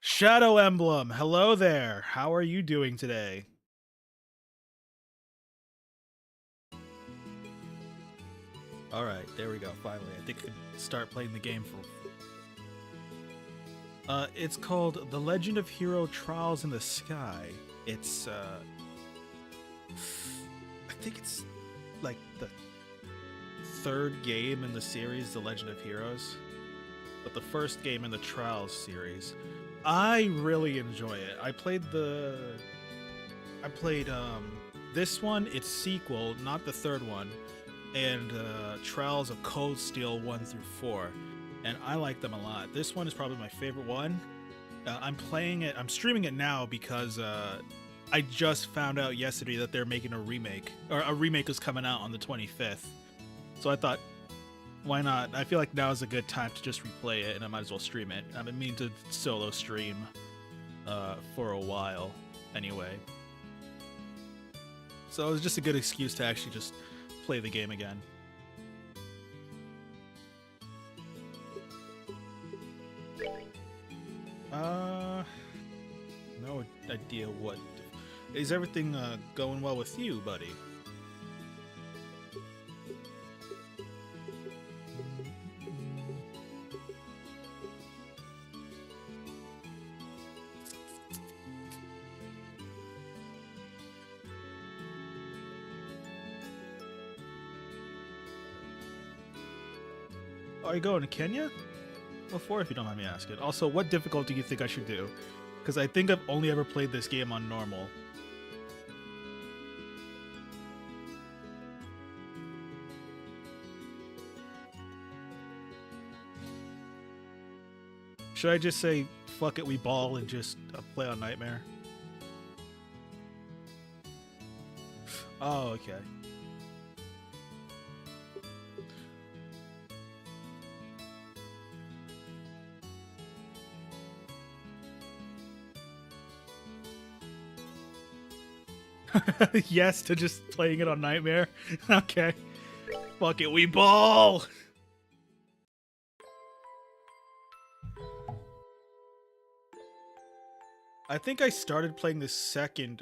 Shadow Emblem, hello there. How are you doing today? All right, there we go. Finally, I think I can start playing the game for. It's called The Legend of Hero Trials in the Sky. It's I think it's like the third game in the series, The Legend of Heroes, but the first game in the Trials series. I really enjoy it. I played this one, its sequel, not the third one, and Trials of Cold Steel 1 through 4, and I like them a lot. This one is probably my favorite one. I'm playing it, I'm streaming it now because I just found out yesterday that they're making a remake, or a remake is coming out on the 25th. So I thought, why not? I feel like now is a good time to just replay it, and I might as well stream it. I've been meaning to solo stream for a while anyway. So it was just a good excuse to actually just play the game again. No idea what. Is everything going well with you, buddy? Are you going to Kenya? What for, if you don't mind me asking? Also, what difficulty do you think I should do? Because I think I've only ever played this game on normal. Should I just say, fuck it, we ball, and just play on Nightmare? Oh, okay. Yes to just playing it on Nightmare? Okay. Fuck it, we ball! I think I started playing the sequel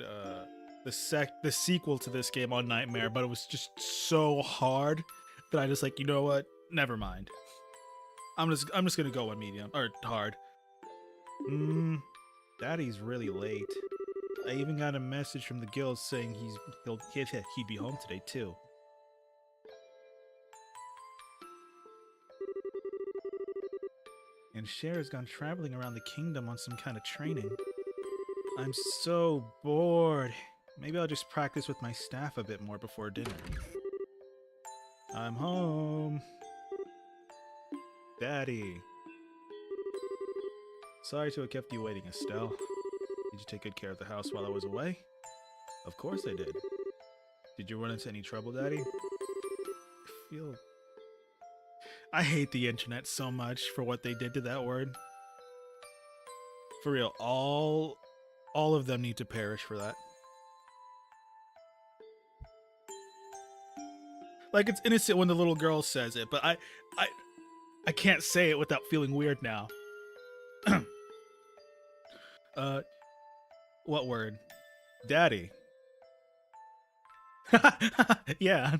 to this game on Nightmare, but it was just so hard that I just like, you know what? Never mind. I'm just gonna go on medium or hard. Daddy's really late. I even got a message from the guild saying he'd be home today too. And Cher has gone traveling around the kingdom on some kind of training. I'm so bored. Maybe I'll just practice with my staff a bit more before dinner. I'm home. Daddy. Sorry to have kept you waiting, Estelle. Did you take good care of the house while I was away? Of course I did. Did you run into any trouble, Daddy? I hate the internet so much for what they did to that word. For real, all of them need to perish for that. Like, it's innocent when the little girl says it, but I can't say it without feeling weird now. What word? Daddy. Yeah.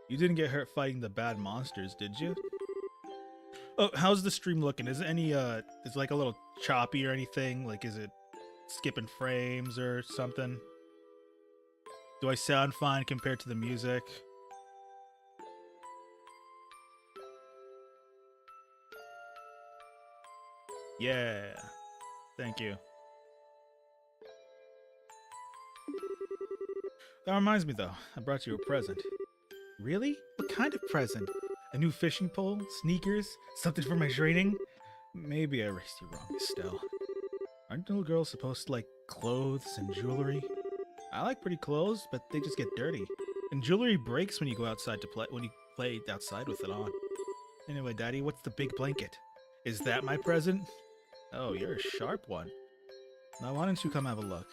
You didn't get hurt fighting the bad monsters, did you? Oh, how's the stream looking? Is it any, is it like a little choppy or anything? Like, is it skipping frames or something? Do I sound fine compared to the music? Yeah. Thank you. That reminds me, though. I brought you a present. Really? What kind of present? A new fishing pole? Sneakers? Something for my training? Maybe I raised you wrong, Estelle. Aren't little girls supposed to like clothes and jewelry? I like pretty clothes, but they just get dirty. And jewelry breaks when you go outside to play when you play outside with it on. Anyway, Daddy, what's the big blanket? Is that my present? Oh, you're a sharp one. Now why don't you come have a look?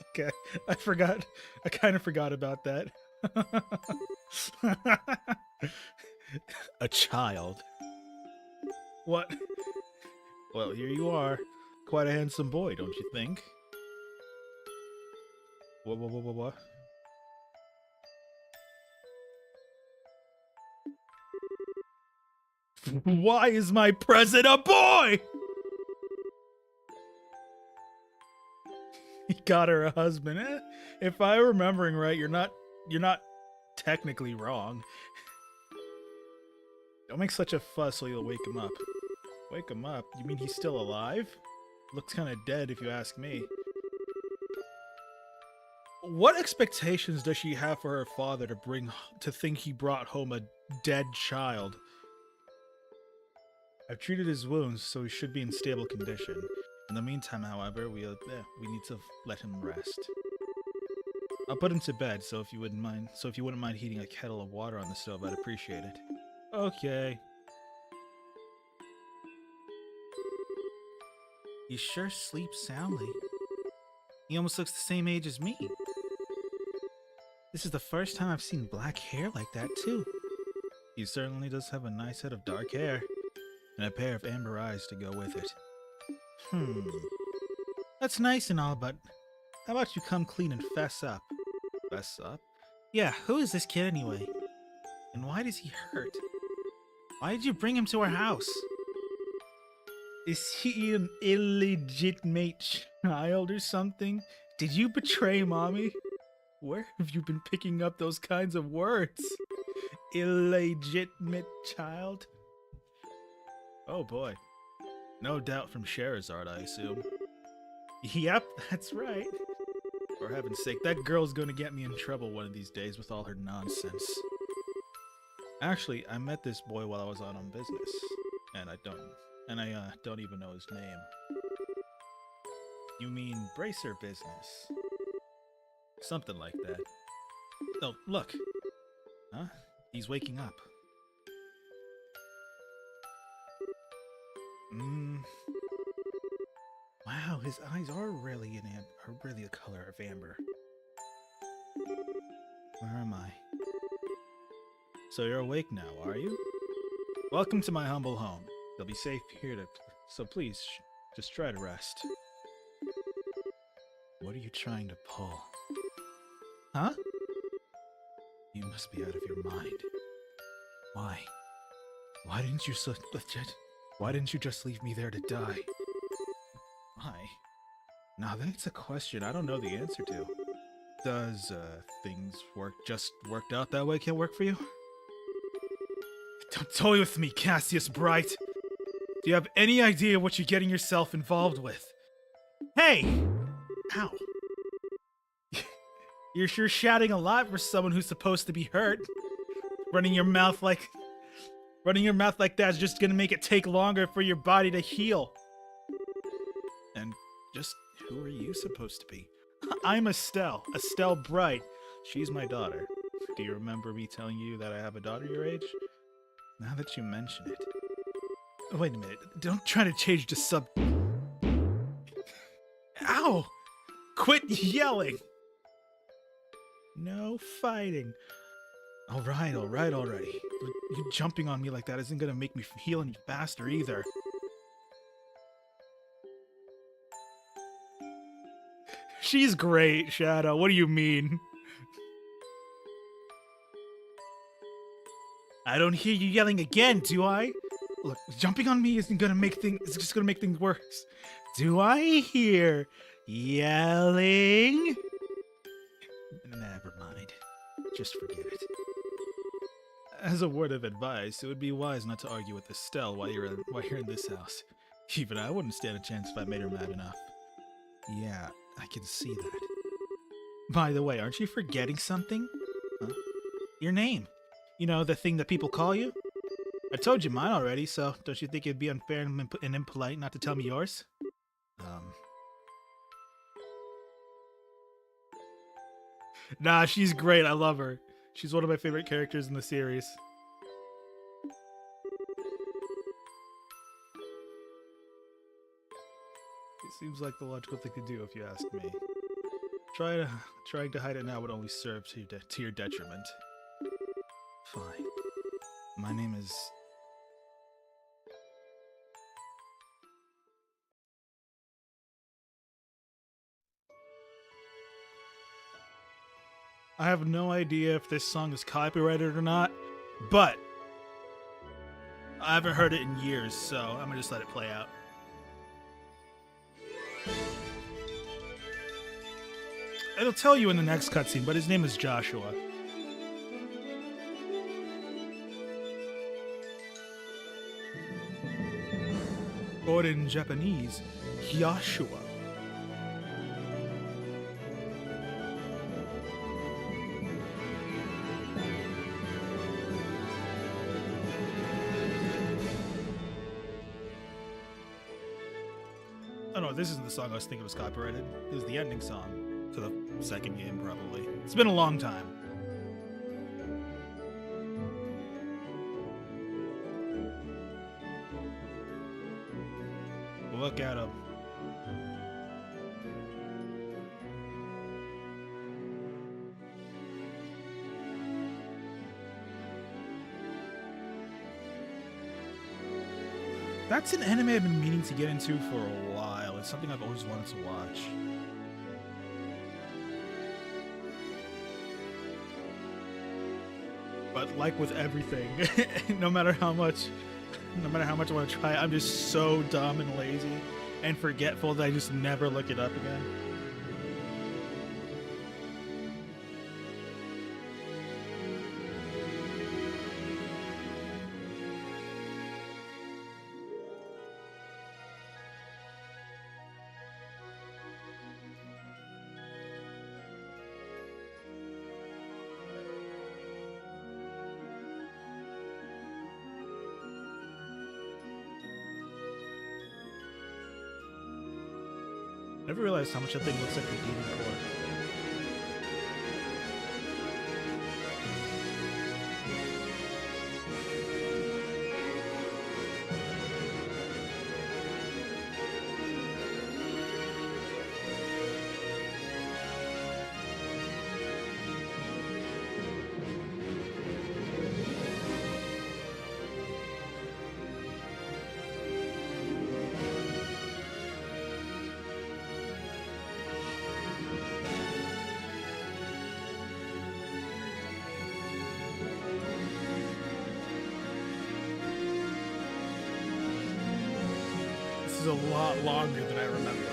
Okay, I kind of forgot about that. A child. What? Well, here you are. Quite a handsome boy, don't you think? What? Why is my present a boy? He got her a husband. If I'm remembering right, you're not technically wrong. Don't make such a fuss so you'll wake him up. Wake him up? You mean he's still alive? Looks kind of dead if you ask me. What expectations does she have for her father to think he brought home a dead child? I've treated his wounds, so he should be in stable condition. In the meantime, however, we need to let him rest. I'll put him to bed, so if you wouldn't mind heating a kettle of water on the stove, I'd appreciate it. Okay. He sure sleeps soundly. He almost looks the same age as me. This is the first time I've seen black hair like that, too. He certainly does have a nice head of dark hair, and a pair of amber eyes to go with it. That's nice and all, but how about you come clean and fess up? Fess up? Yeah, who is this kid anyway? And why does he hurt? Why did you bring him to our house? Is he an illegitimate child or something? Did you betray Mommy? Where have you been picking up those kinds of words? Illegitimate child? Oh boy. No doubt from Scheherazade, I assume. Yep, that's right. For heaven's sake, that girl's gonna get me in trouble one of these days with all her nonsense. Actually, I met this boy while I was out on business, and I don't even know his name. You mean bracer business? Something like that. Oh, look. Huh? He's waking up. Wow, his eyes are really the color of amber. Where am I? So you're awake now, are you? Welcome to my humble home. You'll be safe here so please, just try to rest. What are you trying to pull? Huh? You must be out of your mind. Why? Why didn't you just leave me there to die? Why? Now that's a question I don't know the answer to. Does things worked out that way can't work for you? Don't toy with me, Cassius Bright. Do you have any idea what you're getting yourself involved with? Hey! Ow. You're sure shouting a lot for someone who's supposed to be hurt. Running your mouth like that is just gonna make it take longer for your body to heal. And just who are you supposed to be? I'm Estelle Bright. She's my daughter. Do you remember me telling you that I have a daughter your age? Now that you mention it. Wait a minute, don't try to change the Ow! Quit yelling! No fighting. Alright already. You jumping on me like that isn't gonna make me heal any faster either. She's great, Shadow. What do you mean? I don't hear you yelling again, do I? Look, jumping on me isn't gonna make things. It's just gonna make things worse. Do I hear yelling? Never mind. Just forget it. As a word of advice, it would be wise not to argue with Estelle while you're in this house. Even I wouldn't stand a chance if I made her mad enough. Yeah, I can see that. By the way, aren't you forgetting something? Huh? Your name. You know, the thing that people call you? I told you mine already, so don't you think it'd be unfair and impolite not to tell me yours? Nah, she's great. I love her. She's one of my favorite characters in the series. It seems like the logical thing to do if you ask me. Trying to hide it now would only serve to your detriment. Fine. My name is... I have no idea if this song is copyrighted or not, but I haven't heard it in years, so I'm gonna just let it play out. It'll tell you in the next cutscene, but his name is Joshua. Or in Japanese, Joshua. Oh no, this isn't the song I was thinking was copyrighted. This is the ending song to the second game, probably. It's been a long time. Look at him. That's an anime I've been meaning to get into for a while. It's something I've always wanted to watch. But like with everything, no matter how much I want to try, I'm just so dumb and lazy and forgetful that I just never look it up again. I never realized how much that thing looks like the Demon Core. Is a lot longer than I remember.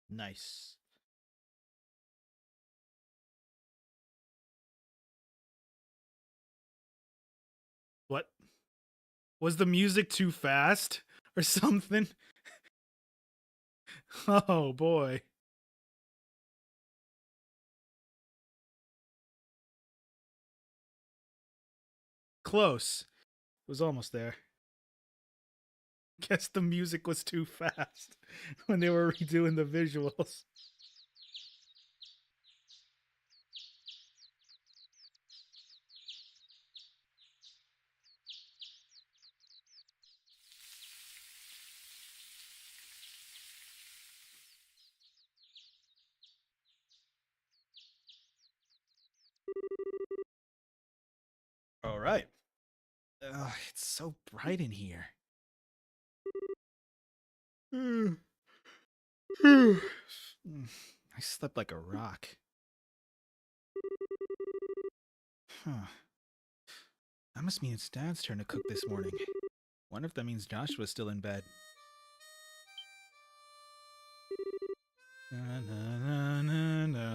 Nice. What? Was the music too fast or something? Oh boy. Close. It was almost there. Guess the music was too fast when they were redoing the visuals. All right. It's so bright in here. I slept like a rock. Huh. That must mean it's Dad's turn to cook this morning. Wonder if that means Joshua's still in bed. Na, na, na, na.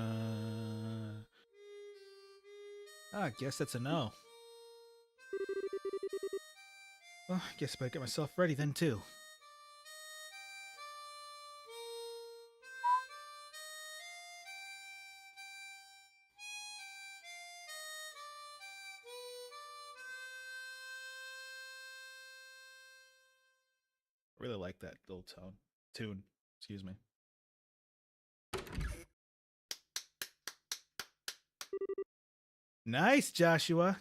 I guess that's a no. Well, I guess I better get myself ready then, too. I really like that little tune. Excuse me. Nice, Joshua.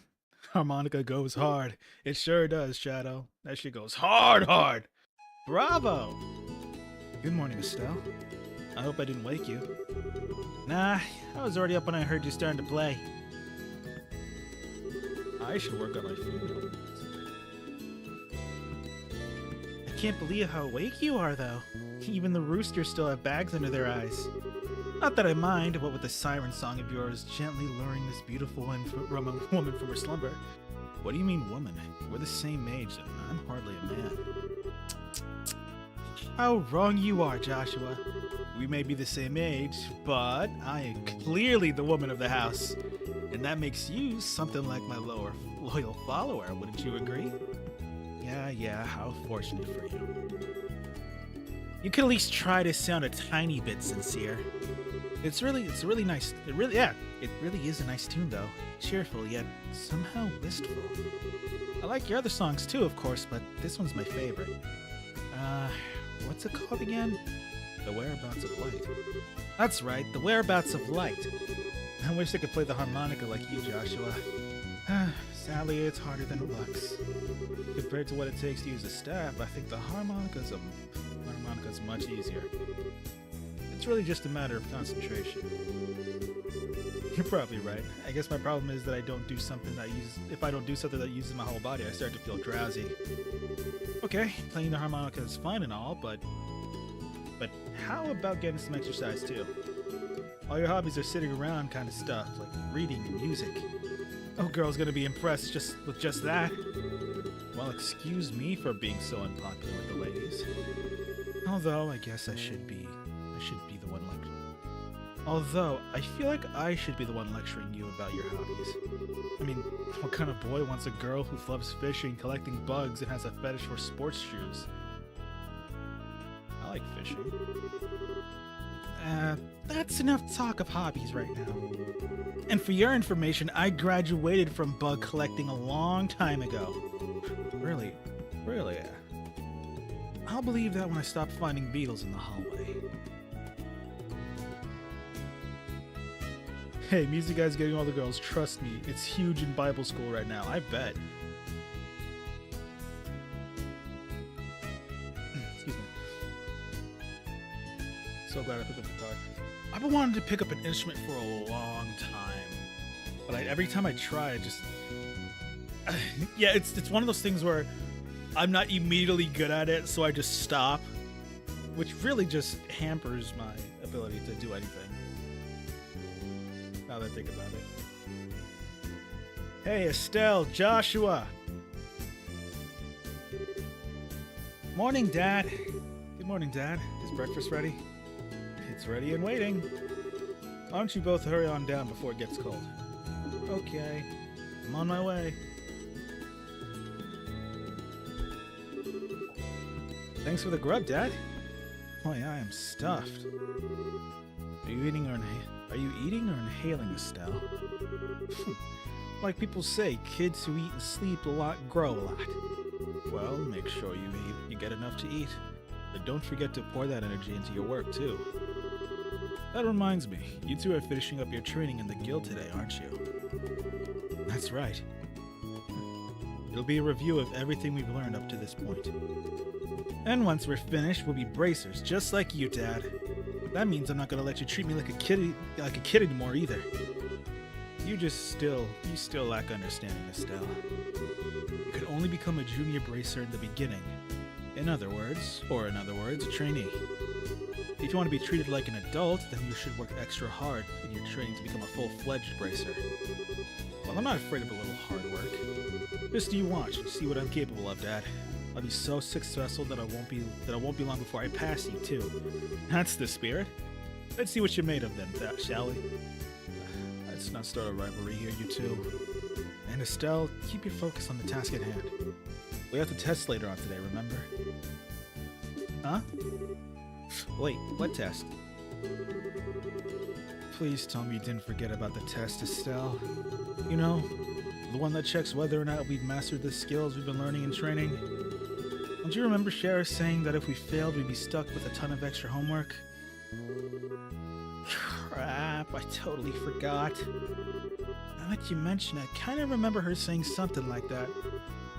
Harmonica goes hard. It sure does, Shadow. That shit goes hard, hard. Bravo. Good morning, Estelle. I hope I didn't wake you. Nah, I was already up when I heard you starting to play. I should work on my food. I can't believe how awake you are, though. Even the roosters still have bags under their eyes. Not that I mind, what with the siren song of yours gently luring this beautiful woman from her slumber. What do you mean, woman? We're the same age, and I'm hardly a man. How wrong you are, Joshua. We may be the same age, but I am clearly the woman of the house. And that makes you something like my loyal follower, wouldn't you agree? Yeah, how fortunate for you. You could at least try to sound a tiny bit sincere. It's really nice. It really is a nice tune though. Cheerful yet somehow wistful. I like your other songs too, of course, but this one's my favorite. What's it called again? The Whereabouts of Light. That's right, The Whereabouts of Light. I wish I could play the harmonica like you, Joshua. Sadly, it's harder than it looks. Compared to what it takes to use a staff, I think the harmonica's much easier. It's really just a matter of concentration. You're probably right. I guess my problem is that if I don't do something that uses my whole body, I start to feel drowsy. Okay, playing the harmonica is fine and all, but how about getting some exercise too? All your hobbies are sitting around kind of stuff, like reading and music. Oh, girl's gonna be impressed with just that. Well, excuse me for being so unpopular with the ladies. Although, I guess I should be the one lecturing. Although, I feel like I should be the one lecturing you about your hobbies. I mean, what kind of boy wants a girl who loves fishing, collecting bugs, and has a fetish for sports shoes? I like fishing. That's enough talk of hobbies right now. And for your information, I graduated from bug collecting a long time ago. Really? I'll believe that when I stop finding beetles in the hallway. Hey, music guy's getting all the girls. Trust me, it's huge in Bible school right now. I bet. Excuse me. So glad I picked up the guitar. I've been wanting to pick up an instrument for a long time, but every time I try, yeah, it's one of those things where I'm not immediately good at it, so I just stop, which really just hampers my ability to do anything. Now that I think about it. Hey, Estelle, Joshua. Morning, Dad. Good morning, Dad. Is breakfast ready? It's ready and waiting. Why don't you both hurry on down before it gets cold? Okay, I'm on my way. Thanks for the grub, Dad. Oh yeah, I am stuffed. Are you eating or inhaling, Estelle? Like people say, kids who eat and sleep a lot grow a lot. Well, make sure you get enough to eat. But don't forget to pour that energy into your work, too. That reminds me, you two are finishing up your training in the guild today, aren't you? That's right. It'll be a review of everything we've learned up to this point. And once we're finished, we'll be bracers, just like you, Dad. That means I'm not gonna let you treat me like a kid anymore either. You still lack understanding, Estelle. You could only become a junior bracer in the beginning. In other words, a trainee. If you want to be treated like an adult, then you should work extra hard in your training to become a full-fledged bracer. Well, I'm not afraid of a little hard work. Just you watch and see what I'm capable of, Dad. I'll be so successful that I won't be long before I pass you too. That's the spirit. Let's see what you're made of then, shall we? Let's not start a rivalry here, you two. And Estelle, keep your focus on the task at hand. We have to test later on today, remember? Huh? Wait, what test? Please tell me you didn't forget about the test, Estelle. You know, the one that checks whether or not we've mastered the skills we've been learning in training. Don't you remember Shara saying that if we failed, we'd be stuck with a ton of extra homework? Crap, I totally forgot. Now that you mention it, I kind of remember her saying something like that.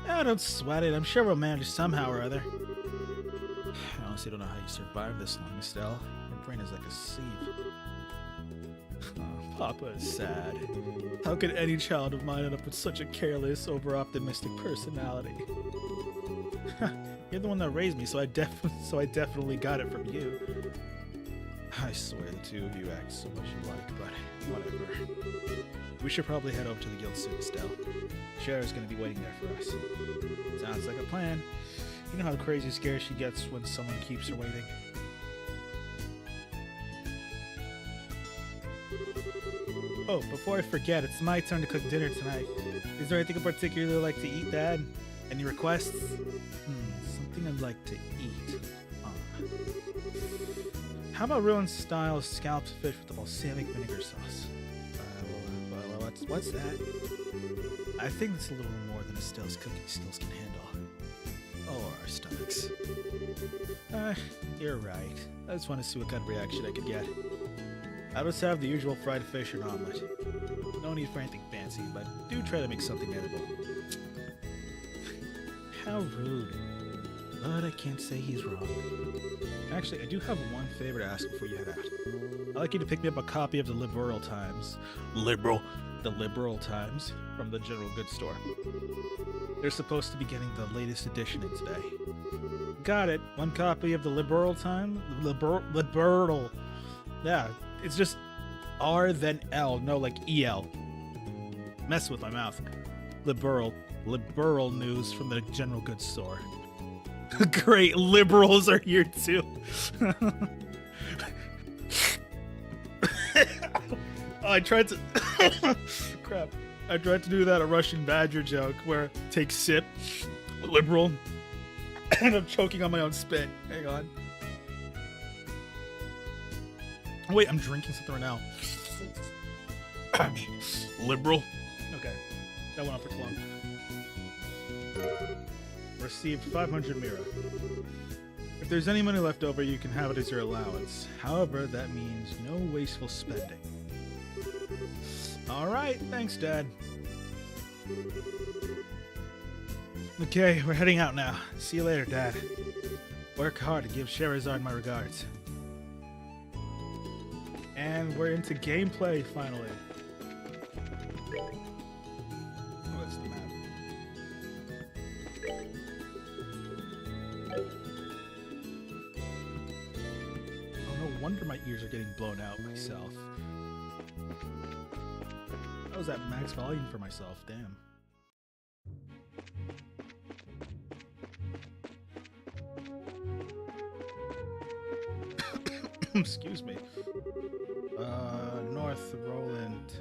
Oh, don't sweat it. I'm sure we'll manage somehow or other. I honestly don't know how you survived this long, Estelle. Your brain is like a sieve. Oh, Papa is sad. How could any child of mine end up with such a careless, over-optimistic personality? You're the one that raised me, so I definitely got it from you. I swear the two of you act so much alike, but whatever. We should probably head over to the guild soon, Estelle. Shara's gonna be waiting there for us. Sounds like a plan. You know how crazy scared she gets when someone keeps her waiting. Oh, before I forget, it's my turn to cook dinner tonight. Is there anything in particular you'd like to eat, Dad? Any requests? Something I'd like to eat. How about ruin-style scalloped fish with the balsamic vinegar sauce? What's that? I think it's a little more than Estelle's cooking skills can handle. Or our stomachs. You're right. I just want to see what kind of reaction I could get. I'll just have the usual fried fish and omelet. No need for anything fancy, but do try to make something edible. How rude. But I can't say he's wrong. Actually, I do have one favor to ask before you head out. I'd like you to pick me up a copy of the Liberal Times. The Liberal Times from the General Goods Store. They're supposed to be getting the latest edition in today. Got it. One copy of the Liberal Times? Liberal. Yeah, it's just R then L, no like EL. Mess with my mouth. Liberal news from the General Goods Store. Great, liberals are here too. I tried to crap. I tried to do that a Russian badger joke where take sip, liberal, and I'm choking on my own spit. Hang on. Wait, I'm drinking something right now. Liberal. Okay, that went on for too long. Received 500 Mira. If there's any money left over, you can have it as your allowance. However, that means no wasteful spending. Alright, thanks, Dad. Okay, we're heading out now. See you later, Dad. Work hard to give Sherazard my regards. And we're into gameplay, finally. What's the map? Oh, no wonder my ears are getting blown out myself. I was at max volume for myself, damn. Excuse me. North Roland,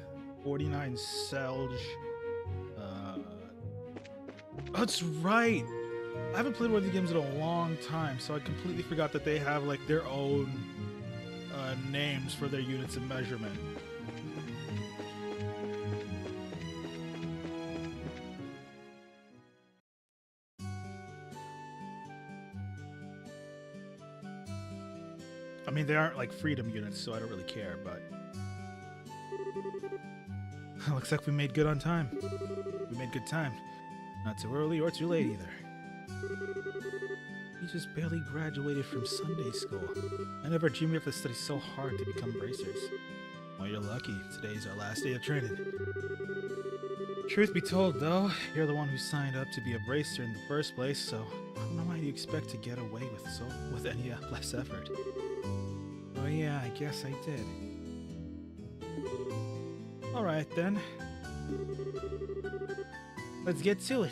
49 Selge. That's right. I haven't played one of the games in a long time, so I completely forgot that they have like their own names for their units of measurement. I mean, they aren't like freedom units, so I don't really care, but looks like we made good on time. We made good time. Not too early or too late either. We just barely graduated from Sunday school. I never dreamed we have to study so hard to become bracers. Well, you're lucky. Today's our last day of training. Truth be told, though, you're the one who signed up to be a bracer in the first place, so I don't know why you expect to get away with any less effort. Oh yeah, I guess I did. Alright then. Let's get to it.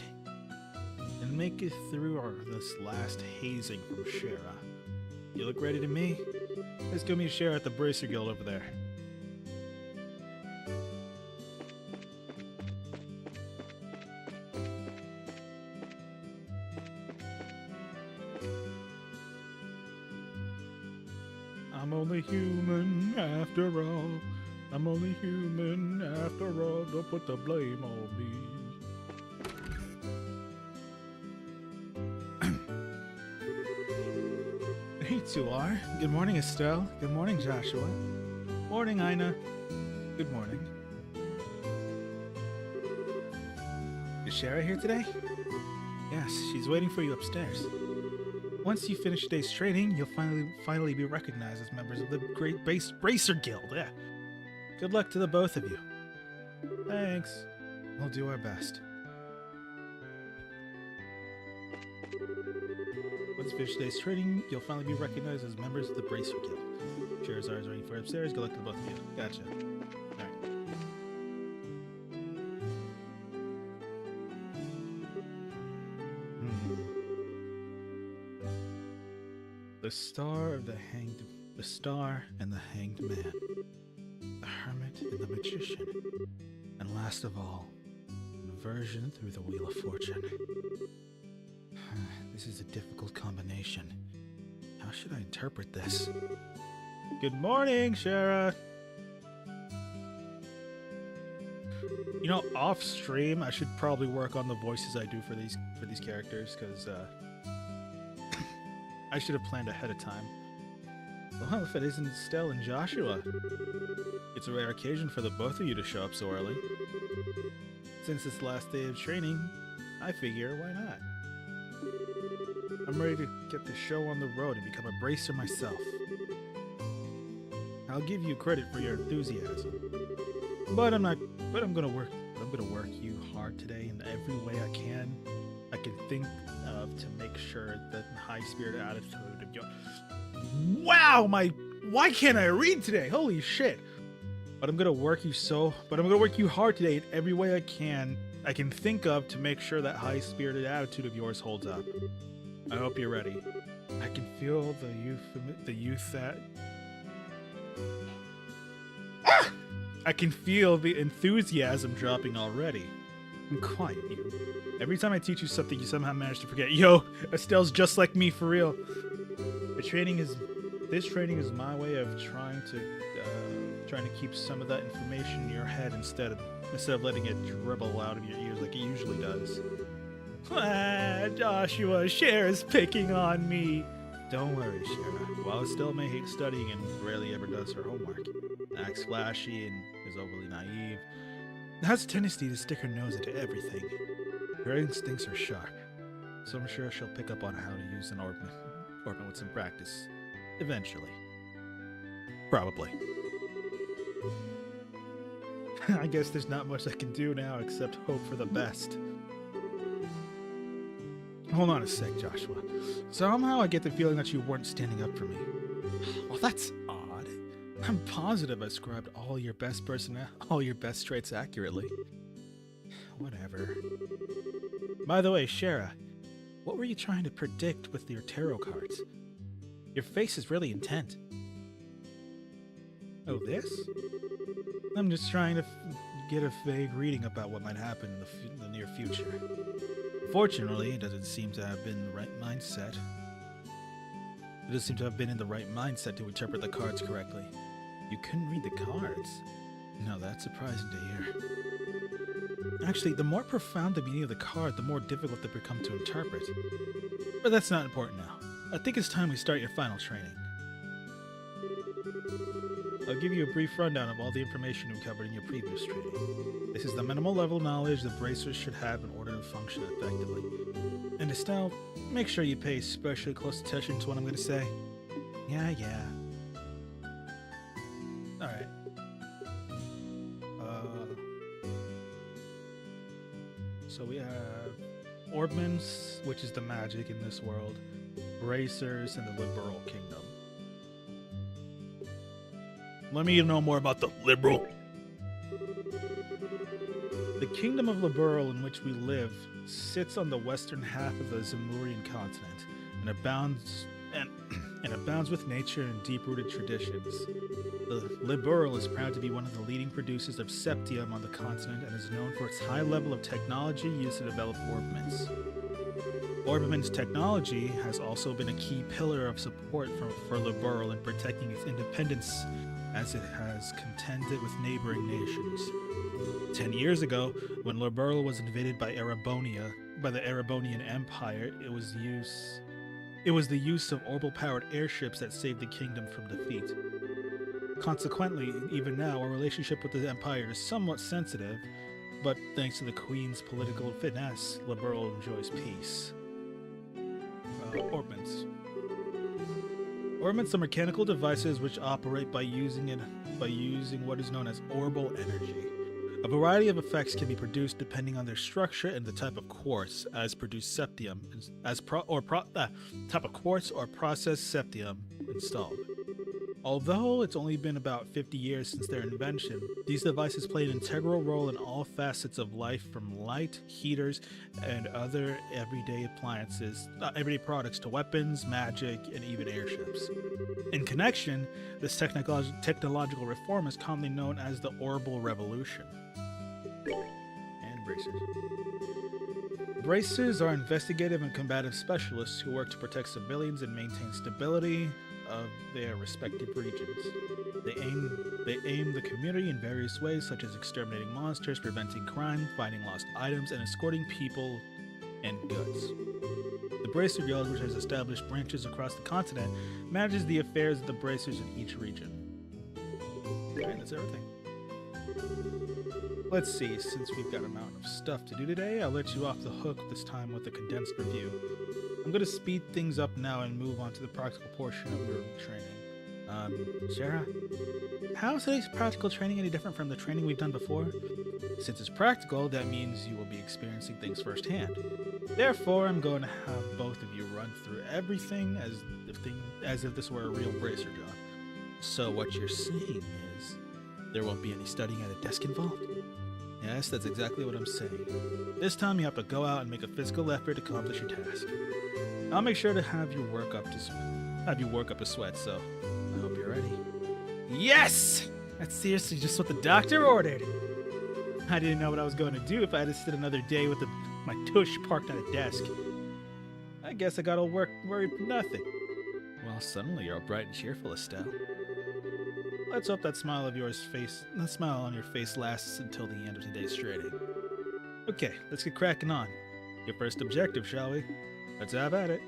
And make it through this last hazing from Shara. You look ready to me? Let's go meet Shara at the Bracer Guild over there. I'm only human after all. I'm only human after all. Don't put the blame on me. two are. Good morning, Estelle. Good morning, Joshua. Morning, Ina. Good morning. Is Shara here today? Yes, she's waiting for you upstairs. Once you finish today's training, you'll finally be recognized as members of the Great Bracer Guild. Yeah. Good luck to the both of you. Thanks. We'll do our best. Once you finish today's training, you'll finally be recognized as members of the Bracer Guild. Charizard is waiting for you upstairs. Good luck to the both of you. Gotcha. Alright. The Star and the Hanged Man, the Hermit and the Magician, and last of all, Inversion through the Wheel of Fortune. This is a difficult combination. How should I interpret this? Good morning, Shara. You know, off stream, I should probably work on the voices I do for these characters, because I should have planned ahead of time. Well, if it isn't Estelle and Joshua, it's a rare occasion for the both of you to show up so early. Since it's the last day of training, I figure, why not? I'm ready to get the show on the road and become a bracer myself. I'll give you credit for your enthusiasm, but I'm gonna work you hard today in every way I can think of to make sure that the high-spirited attitude of your... Wow, why can't I read today? Holy shit. But I'm gonna work you hard today in every way I can think of to make sure that high-spirited attitude of yours holds up. I hope you're ready. I can feel I can feel the enthusiasm dropping already. I'm quiet, you. Every time I teach you something, you somehow manage to forget. Yo, Estelle's just like me for real. This training is my way of trying to keep some of that information in your head instead of letting it dribble out of your ears like it usually does. Joshua, Cher's picking on me. Don't worry, Shara. While Estelle may hate studying and rarely ever does her homework, acts flashy and is overly naive, has a tendency to stick her nose into everything. Her instincts are sharp, so I'm sure she'll pick up on how to use an orbment with some practice. Eventually. Probably. I guess there's not much I can do now except hope for the best. Hold on a sec, Joshua. Somehow I get the feeling that you weren't standing up for me. Well, that's odd. I'm positive I described all your best traits accurately. Whatever. By the way, Shara, what were you trying to predict with your tarot cards? Your face is really intent. Oh, this? I'm just trying to get a vague reading about what might happen in the near future. Fortunately, it doesn't seem to have been in the right mindset. To interpret the cards correctly. You couldn't read the cards? No, that's surprising to hear. Actually, the more profound the meaning of the card, the more difficult they become to interpret. But that's not important now. I think it's time we start your final training. I'll give you a brief rundown of all the information we covered in your previous training. This is the minimal level of knowledge the bracers should have in order to function effectively. And Estelle, make sure you pay especially close attention to what I'm going to say. Yeah. Alright. So we have Orbmans, which is the magic in this world, Bracers, and the Liberal Kingdom. Let me know more about the Liberal. The Kingdom of Liberal, in which we live, sits on the western half of the Zemurian continent and abounds with nature and deep-rooted traditions. The Liberal is proud to be one of the leading producers of septium on the continent and is known for its high level of technology used to develop orbments. Orbman's technology has also been a key pillar of support for Liberal in protecting its independence as it has contended with neighboring nations. 10 years ago, when Liberal was invaded by the Erebonian Empire, It was the use of orbital-powered airships that saved the kingdom from defeat. Consequently, even now, our relationship with the Empire is somewhat sensitive, but thanks to the Queen's political finesse, Liberal enjoys peace. Orbments. Orbments are mechanical devices which operate by using what is known as orbital energy. A variety of effects can be produced depending on their structure and the type of quartz, as produced septium, type of quartz or processed septium installed. Although it's only been about 50 years since their invention, these devices play an integral role in all facets of life, from light, heaters, and other everyday products to weapons, magic, and even airships. In connection, this technological reform is commonly known as the Orbital Revolution. And bracers. Bracers are investigative and combative specialists who work to protect civilians and maintain stability of their respective regions. They aim the community in various ways, such as exterminating monsters, preventing crime, finding lost items, and escorting people and goods. The Bracer Guild, which has established branches across the continent, manages the affairs of the bracers in each region. Alright, that's everything. Let's see, since we've got an amount of stuff to do today, I'll let you off the hook this time with a condensed review. I'm going to speed things up now and move on to the practical portion of your training. Shara, how is today's practical training any different from the training we've done before? Since it's practical, that means you will be experiencing things firsthand. Therefore, I'm going to have both of you run through everything as if this were a real bracer job. So what you're saying is, there won't be any studying at a desk involved? Yes, that's exactly what I'm saying. This time you have to go out and make a physical effort to accomplish your task. I'll make sure to have you work up a sweat, so I hope you're ready. Yes! That's seriously just what the doctor ordered. I didn't know what I was going to do if I had to sit another day with my tush parked on a desk. I guess I got all worried for nothing. Well, suddenly you're all bright and cheerful, Estelle. Let's hope that smile on your face lasts until the end of today's training. Okay, let's get cracking on. Your first objective, shall we? Let's have at it.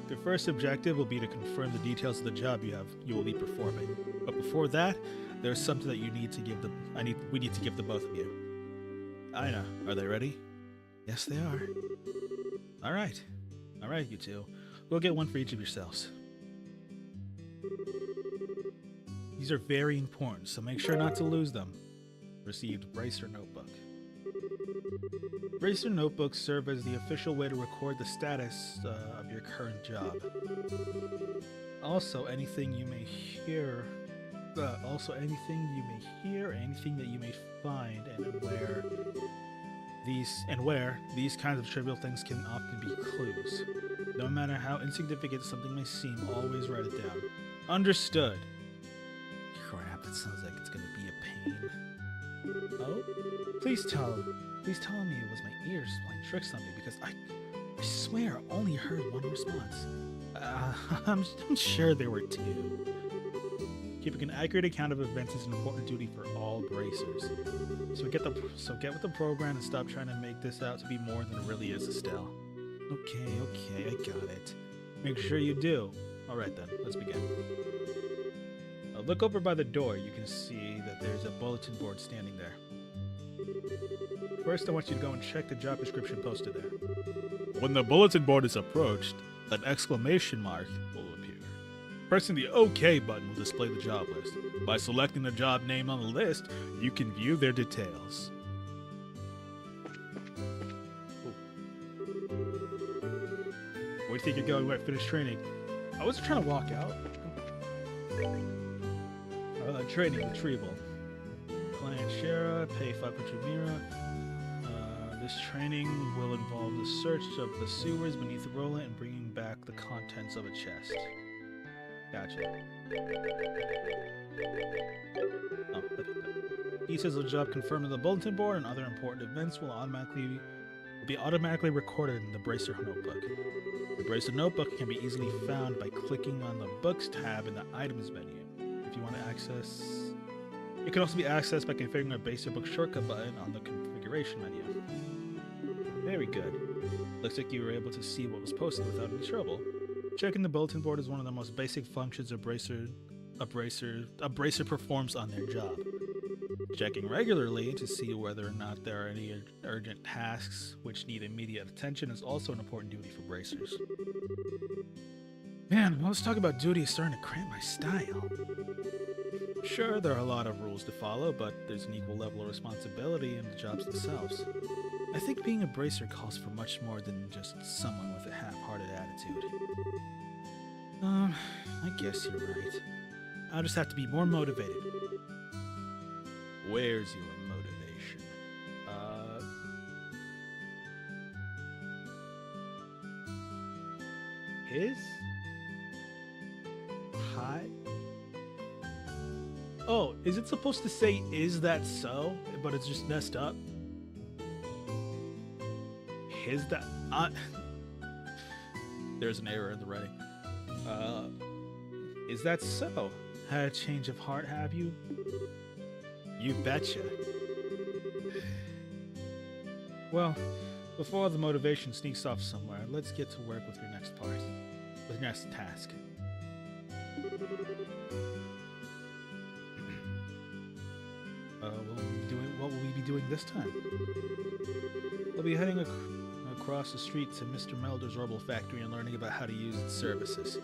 Your first objective will be to confirm the details of the job you will be performing. But before that, there's something that we need to give the both of you. I know. Are they ready? Yes, they are. All right, you two. We'll get one for each of yourselves. These are very important, so make sure not to lose them. Received Bracer Notebook. Bracer Notebooks serve as the official way to record the status of your current job. Also, anything you may hear, anything that you may find, and where these kinds of trivial things can often be clues. No matter how insignificant something may seem, always write it down. Understood. Crap, that sounds like it's gonna be a pain. Oh? Please tell me it was my ears playing tricks on me, because I swear I only heard one response. I'm sure there were two. Keeping an accurate account of events is an important duty for all bracers. So get with the program and stop trying to make this out to be more than it really is, Estelle. Okay, I got it. Make sure you do. Alright then, let's begin. Look over by the door. You can see that there's a bulletin board standing there. First, I want you to go and check the job description posted there. When the bulletin board is approached, an exclamation mark will appear. Pressing the OK button will display the job list. By selecting the job name on the list, you can view their details. Where do you think you're going when I finish training? I was trying to walk out. Training retrieval. Client Shara, pay 500 Mira. This training will involve the search of the sewers beneath Roland and bringing back the contents of a chest. Gotcha. Details of the job confirmed in the bulletin board and other important events will be automatically recorded in the Bracer Notebook. The Bracer Notebook can be easily found by clicking on the Books tab in the Items menu. If you want to access... It can also be accessed by configuring a Bracer Book shortcut button on the Configuration menu. Very good. Looks like you were able to see what was posted without any trouble. Checking the bulletin board is one of the most basic functions a bracer performs on their job. Checking regularly to see whether or not there are any urgent tasks which need immediate attention is also an important duty for bracers. Man, all this talk about duty is starting to cramp my style. Sure, there are a lot of rules to follow, but there's an equal level of responsibility in the jobs themselves. I think being a bracer calls for much more than just someone with a half-hearted attitude. I guess you're right. I'll just have to be more motivated. Where's your motivation? His? Hi? Oh, is it supposed to say, is that so? But it's just messed up? Is that... There's an error in the writing. Is that so? Had a change of heart, have you? You betcha. Well, before the motivation sneaks off somewhere, let's get to work with your next part. With your next task. What will we be doing this time? We'll be heading across the street to Mr. Melder's Orbital Factory and learning about how to use its services.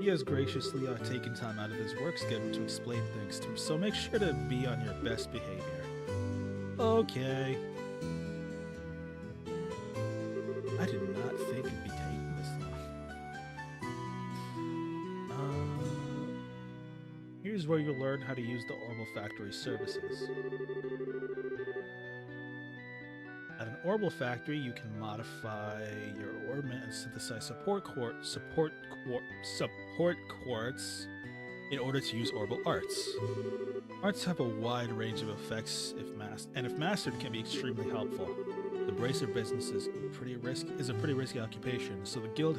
He has graciously taken time out of his work schedule to explain things to me, so make sure to be on your best behavior. Okay. I did not think it'd be taking this long. Here's where you'll learn how to use the Orbital Factory services. At an Orbital Factory, you can modify your orbment and synthesize support quartz in order to use orbital arts. Arts have a wide range of effects if mastered can be extremely helpful. The bracer business is a pretty risky occupation, so the guild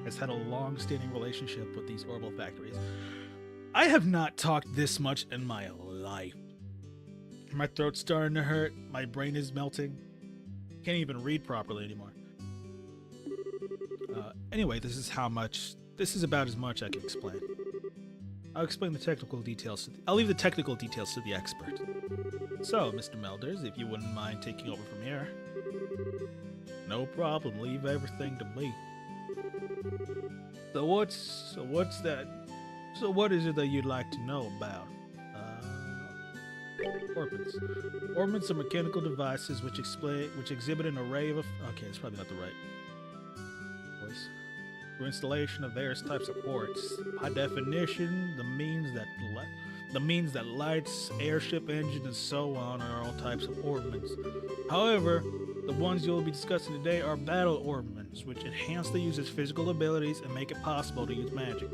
has had a long-standing relationship with these orbital factories. I have not talked this much in my life. My throat's starting to hurt. My brain is melting. Can't even read properly anymore. Anyway, this is about as much I can explain. I'll explain the technical details. I'll leave the technical details to the expert. So, Mr. Melders, if you wouldn't mind taking over from here. No problem. Leave everything to me. So what is it that you'd like to know about? Orbits. Orbits are mechanical devices which exhibit an array of... Okay, that's probably not the right voice. For installation of various types of quartz. By definition, the means that lights, airship engines, and so on are all types of orbits. However, the ones you'll be discussing today are battle orbits, which enhance the user's physical abilities and make it possible to use magic.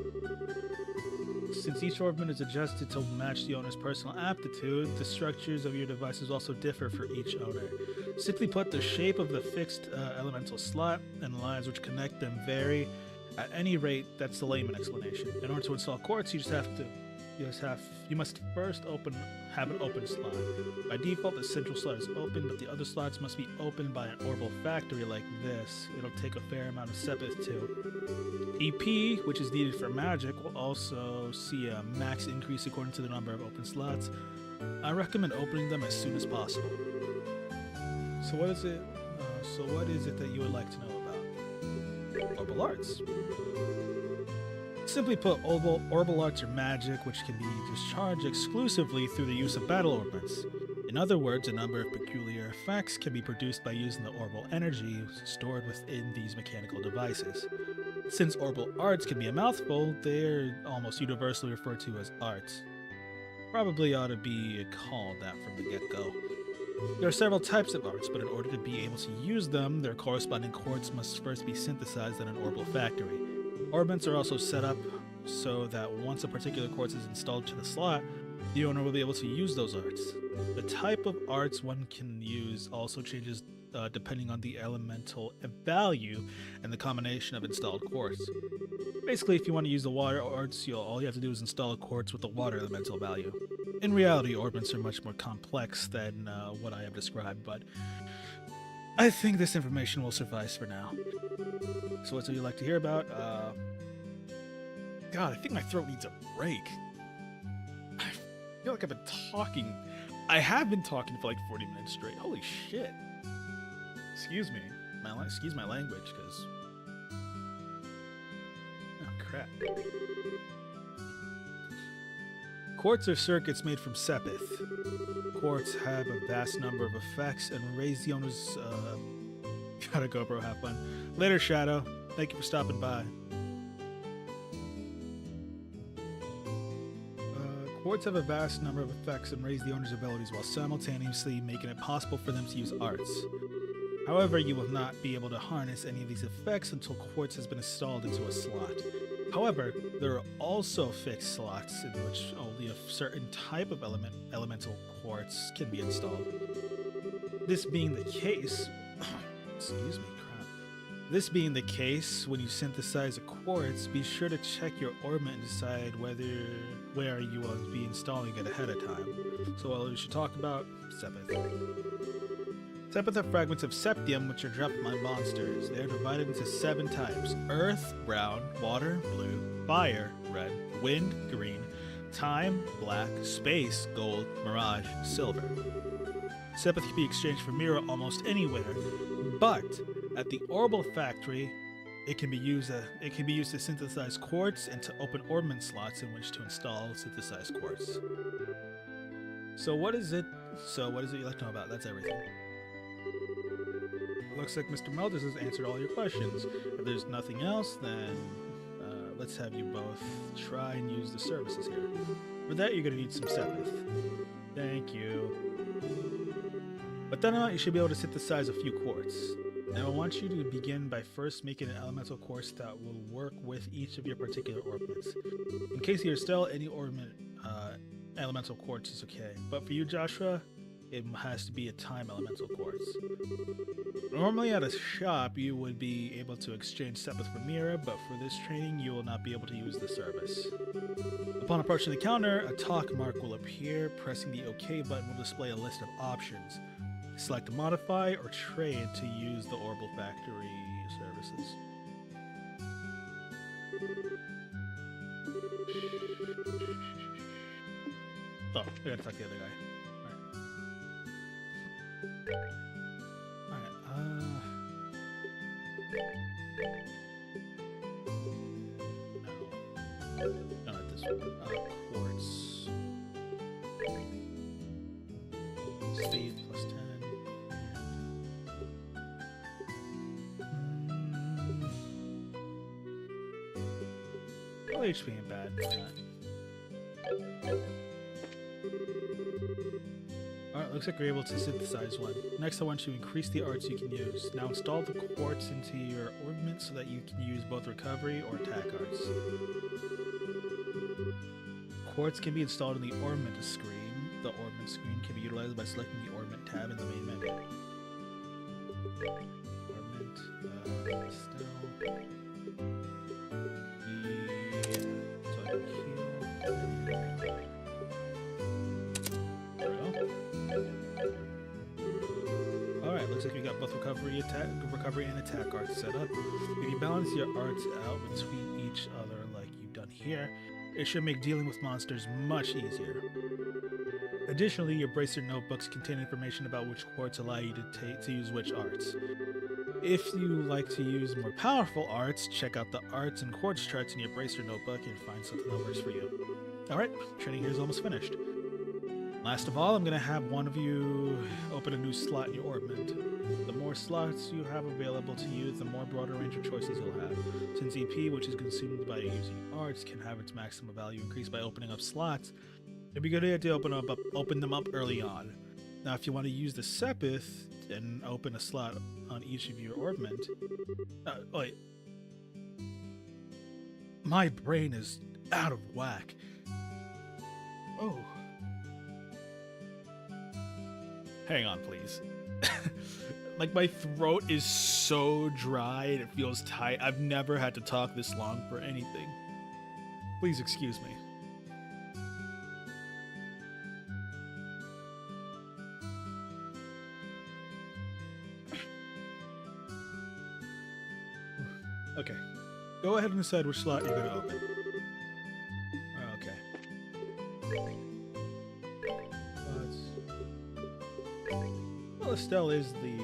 Since each orbment is adjusted to match the owner's personal aptitude, the structures of your devices also differ for each owner. Simply put, the shape of the fixed elemental slot and lines which connect them vary. At any rate, that's the layman explanation. In order to install quartz, you must first have an open slot. By default, the central slot is open, but the other slots must be opened by an orbital factory like this. It'll take a fair amount of sepith too. EP, which is needed for magic, will also see a max increase according to the number of open slots. I recommend opening them as soon as possible. So what is it that you would like to know about orbital arts? Simply put, orbital arts are magic which can be discharged exclusively through the use of battle orbits. In other words, a number of peculiar effects can be produced by using the orbital energy stored within these mechanical devices. Since orbital arts can be a mouthful, they're almost universally referred to as arts. Probably ought to be called that from the get-go. There are several types of arts, but in order to be able to use them, their corresponding quartz must first be synthesized in an orbital factory. Orbits are also set up so that once a particular quartz is installed to the slot, the owner will be able to use those arts. The type of arts one can use also changes depending on the elemental value and the combination of installed quartz. Basically, if you want to use the water arts, all you have to do is install a quartz with the water elemental value. In reality, orbits are much more complex than what I have described, but I think this information will suffice for now. So what would you like to hear about? God, I think my throat needs a break. I feel like I've been talking. I have been talking for like 40 minutes straight. Holy shit. Excuse me. Excuse my language, because... Oh, crap. Quartz are circuits made from sepith. Quartz have a vast number of effects and raise the owner's... Gotta go, bro. Have fun. Later, Shadow. Thank you for stopping by. Quartz have a vast number of effects and raise the owner's abilities while simultaneously making it possible for them to use arts. However, you will not be able to harness any of these effects until Quartz has been installed into a slot. However, there are also fixed slots in which only a certain type of elemental quartz can be installed. This being the case... Excuse me, crap. This being the case, when you synthesize a quartz, be sure to check your orbit and decide where you will be installing it ahead of time. So what we should talk about? Sepith. Sepith are fragments of septium which are dropped by monsters. They are divided into 7 types: earth, brown; water, blue; fire, red; wind, green; time, black; space, gold; mirage, silver. Sepith can be exchanged for mirror almost anywhere, but at the Orbital Factory, it can be used to synthesize quartz and to open orbment slots in which to install synthesized quartz. So what is it you'd like to know about? That's everything. Looks like Mr. Melders has answered all your questions. If there's nothing else, then let's have you both try and use the services here. For that, you're going to need some sepith. Thank you. But then you should be able to synthesize a few quartz. Now I want you to begin by first making an elemental quartz that will work with each of your particular orbits. In case you're still any orbit, elemental quartz is okay. But for you, Joshua, it has to be a time elemental quartz. Normally at a shop, you would be able to exchange sepith for mirror, but for this training, you will not be able to use the service. Upon approaching the counter, a talk mark will appear. Pressing the OK button will display a list of options. Select Modify or Trade to use the Orbital Factory services. Oh, we gotta talk to the other guy. Alright, no, not this one. Quartz. Speed plus 10. HP ain't bad. Alright, looks like you're able to synthesize one. Next, I want you to increase the arts you can use. Now install the quartz into your orbment so that you can use both recovery or attack arts. Quartz can be installed in the orbment screen. The orbment screen can be utilized by selecting the orbment tab in the main menu. Orbment, still. Looks like you got both recovery and attack arts set up. If you balance your arts out between each other like you've done here, it should make dealing with monsters much easier. Additionally, your bracer notebooks contain information about which quartz allow you to use which arts. If you like to use more powerful arts, check out the arts and quartz charts in your bracer notebook and find something that works for you. Alright, training here is almost finished. Last of all, I'm going to have one of you open a new slot in your orbment. The more slots you have available to use, the more broader range of choices you'll have. Since EP, which is consumed by using arts, can have its maximum value increased by opening up slots, it'd be a good idea to open them up early on. Now, if you want to use the sepith and open a slot on each of your orbment... wait. My brain is out of whack. Oh. Hang on, please. Like, my throat is so dry and it feels tight. I've never had to talk this long for anything. Please excuse me. Okay. Go ahead and decide which slot you're going to open. Okay. Well, Estelle is the...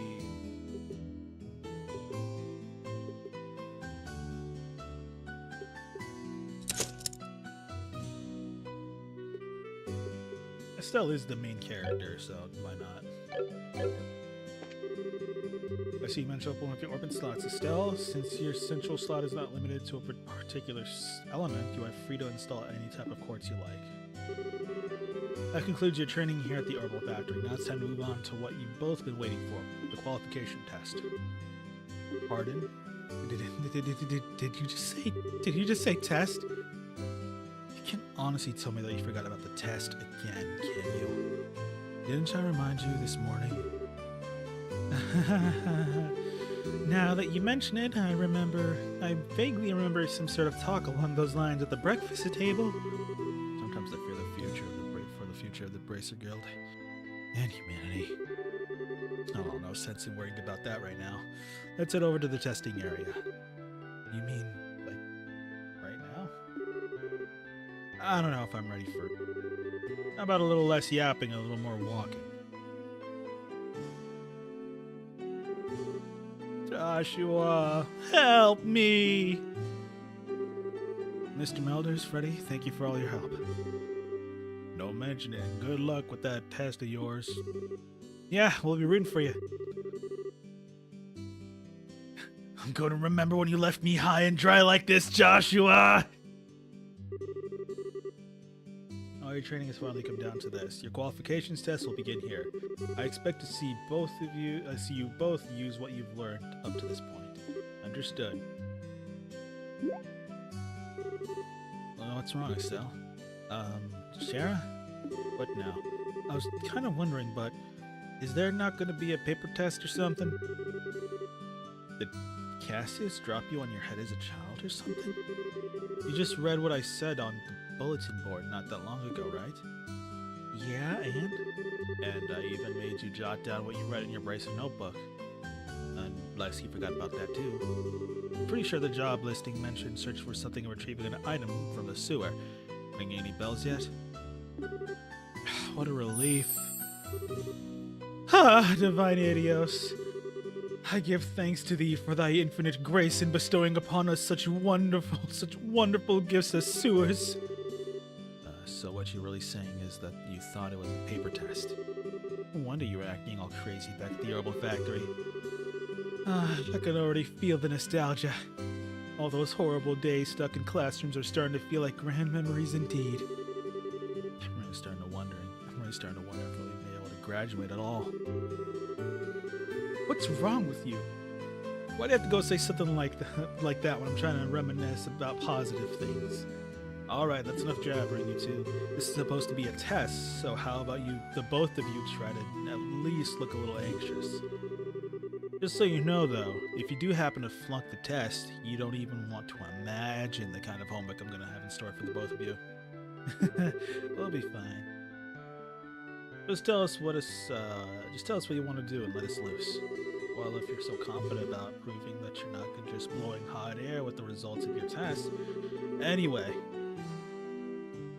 Estelle is the main character, so why not? I see you mentioned one of your open slots. Estelle, since your central slot is not limited to a particular element, you are free to install any type of quartz you like. That concludes your training here at the Herbal Factory. Now it's time to move on to what you've both been waiting for, the qualification test. Pardon? Did you just say test? You can't honestly tell me that you forgot about the test again, can you? Didn't I remind you this morning? Now that you mention it, I vaguely remember some sort of talk along those lines at the breakfast table. Sometimes I fear the future of the Bracer Guild and humanity. Oh, no sense in worrying about that right now. Let's head over to the testing area. You mean, like, right now? I don't know if I'm ready for it. How about a little less yapping and a little more walking? Joshua, help me! Mr. Melders, Freddy, thank you for all your help. Don't mention it. Good luck with that test of yours. Yeah, we'll be rooting for you. I'm going to remember when you left me high and dry like this, Joshua! All your training has finally come down to this. Your qualifications test will begin here. I expect to see you both use what you've learned up to this point. Understood. Well, what's wrong, Estelle? Shara? What now? I was kind of wondering, but is there not going to be a paper test or something? Did Cassius drop you on your head as a child or something? You just read what I said on the bulletin board not that long ago, right? Yeah, and? And I even made you jot down what you read in your Bracer notebook. Unless you forgot about that too. Pretty sure the job listing mentioned search for something and retrieving an item from the sewer. Ringing any bells yet? What a relief. Ah, divine Adios. I give thanks to thee for thy infinite grace in bestowing upon us such wonderful gifts as sewers. So what you're really saying is that you thought it was a paper test. No wonder you were acting all crazy back at the Herbal Factory. Ah, I can already feel the nostalgia. All those horrible days stuck in classrooms are starting to feel like grand memories indeed. I'm really starting to wonder if we'll even be able to graduate at all. What's wrong with you? Why do you have to go say something like that when I'm trying to reminisce about positive things? Alright, that's enough jabbering, you two. This is supposed to be a test, so how about the both of you try to at least look a little anxious? Just so you know, though, if you do happen to flunk the test, you don't even want to imagine the kind of homework I'm going to have in store for the both of you. We'll be fine. Just tell us what you want to do and let us loose. Well, if you're so confident about proving that you're not just blowing hot air with the results of your test. Anyway,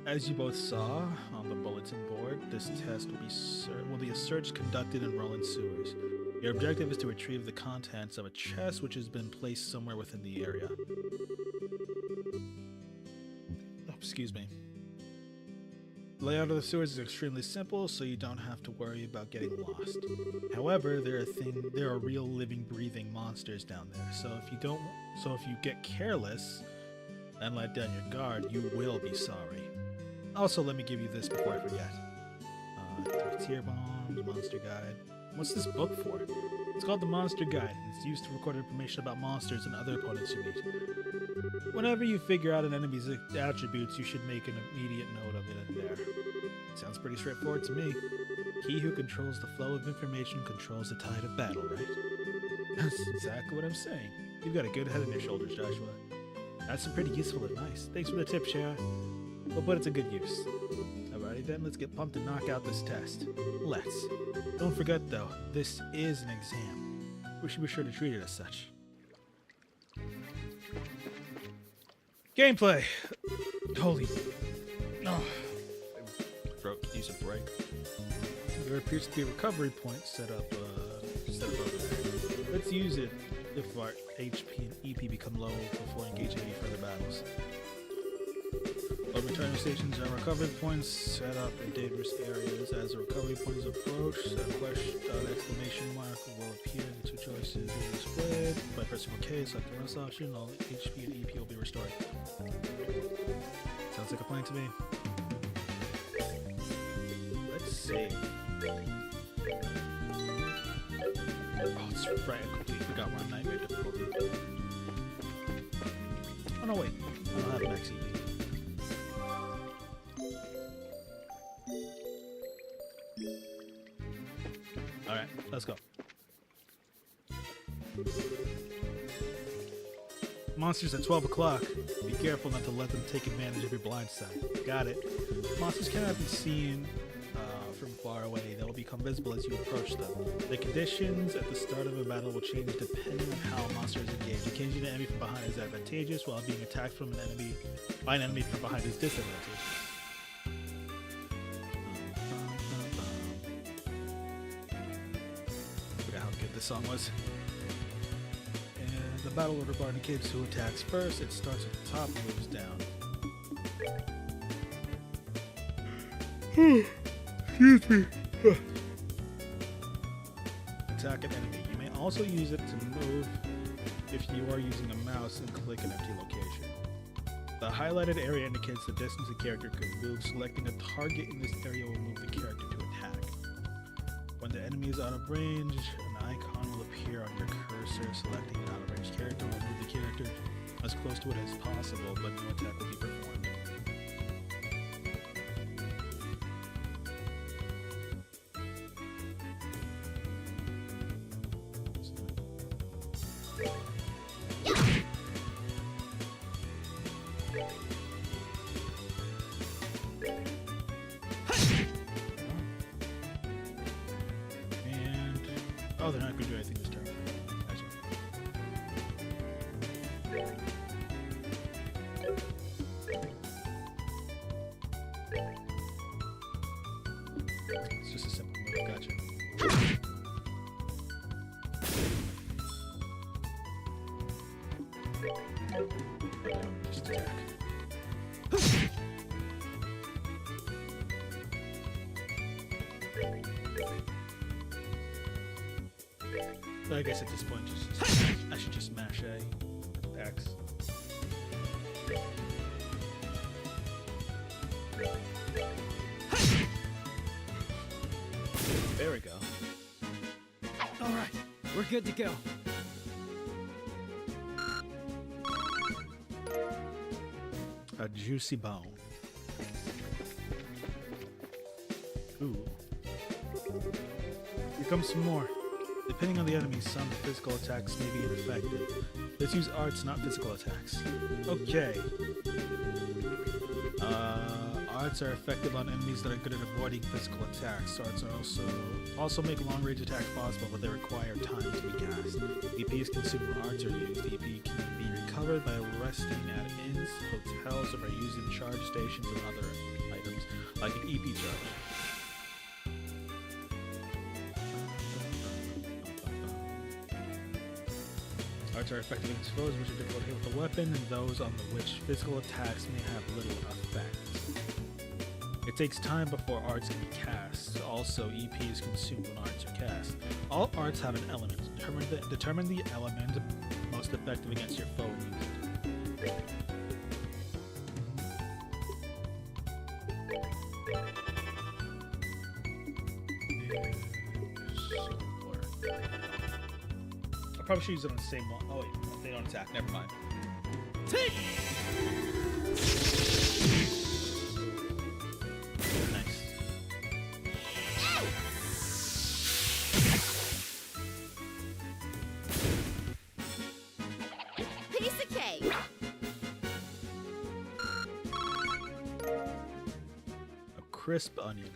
as you both saw on the bulletin board, this test will be a search conducted in Roland sewers. Your objective is to retrieve the contents of a chest which has been placed somewhere within the area. Oh, excuse me. The layout of the sewers is extremely simple, so you don't have to worry about getting lost. However, there are real living, breathing monsters down there. So if you get careless and let down your guard, you will be sorry. Also, let me give you this before I forget. 3 tier bombs, monster guide. What's this book for? It's called the Monster Guide, and it's used to record information about monsters and other opponents you meet. Whenever you figure out an enemy's attributes, you should make an immediate note of it in there. Sounds pretty straightforward to me. He who controls the flow of information controls the tide of battle, right? That's exactly what I'm saying. You've got a good head on your shoulders, Joshua. That's some pretty useful advice. Thanks for the tip, Shara. We'll put it to good use. Alrighty then, let's get pumped and knock out this test. Let's. Don't forget though, this is an exam. We should be sure to treat it as such. Gameplay. Holy. Oh. Throat needs a break. There appears to be a recovery point set up over there. Let's use it if our HP and EP become low before engaging any further battles. Load returning stations and recovery points set up in dangerous areas. As the recovery points approach, a exclamation mark will appear. The two choices will be displayed. By pressing OK, select the rest option. All HP and EP will be restored. Sounds like a plan to me. Let's save. Oh, it's right. I completely forgot we're on nightmare difficulty. Oh no, wait. I don't have max EP. Alright, let's go. Monsters at 12 o'clock. Be careful not to let them take advantage of your blind side. Got it. Monsters cannot be seen from far away. They will become visible as you approach them. The conditions at the start of a battle will change depending on how a monster is engaged. Engaging an enemy from behind is advantageous, while being attacked from an enemy from behind is disadvantageous. This song was. And the battle order bar indicates who attacks first. It starts at the top and moves down. Excuse me. Attack an enemy. You may also use it to move if you are using a mouse and click an empty location. The highlighted area indicates the distance the character could move. Selecting a target in this area will move the character to attack. When the enemy is out of range, an icon will appear on your cursor. Selecting an out-of-range character will move the character as close to it as possible, but no attack will be performed. Oh, they're not going to do anything this turn. It's just a simple move. Gotcha. Just attack. I guess at this point, I should just smash A, X. There we go. All right, we're good to go. A juicy bone. Ooh. Here comes some more. Depending on the enemy, some physical attacks may be ineffective. Let's use arts, not physical attacks. Okay. Arts are effective on enemies that are good at avoiding physical attacks. Arts are also make long-range attacks possible, but they require time to be cast. EP is consumed when arts are used. EP can be recovered by resting at inns, hotels, or by using charge stations and other items, like an EP charge. Arts are effective against foes which are difficult to hit with a weapon, and those on which physical attacks may have little effect. It takes time before arts can be cast. Also, EP is consumed when arts are cast. All arts have an element. Determine the element most effective against your foe. I probably should use it on the same one. Oh wait, they don't attack. Never mind. Take. Nice. Piece of cake. A crisp onion.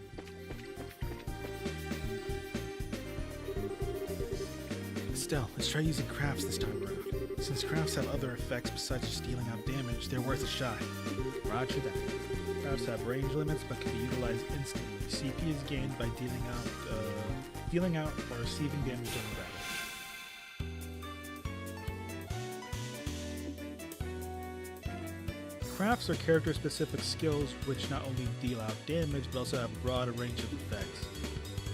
Still, let's try using crafts this time around. Since crafts have other effects besides just dealing out damage, they're worth a shot. Roger that. Crafts have range limits but can be utilized instantly. CP is gained by dealing out or receiving damage during battle. Crafts are character-specific skills which not only deal out damage but also have a broader range of effects.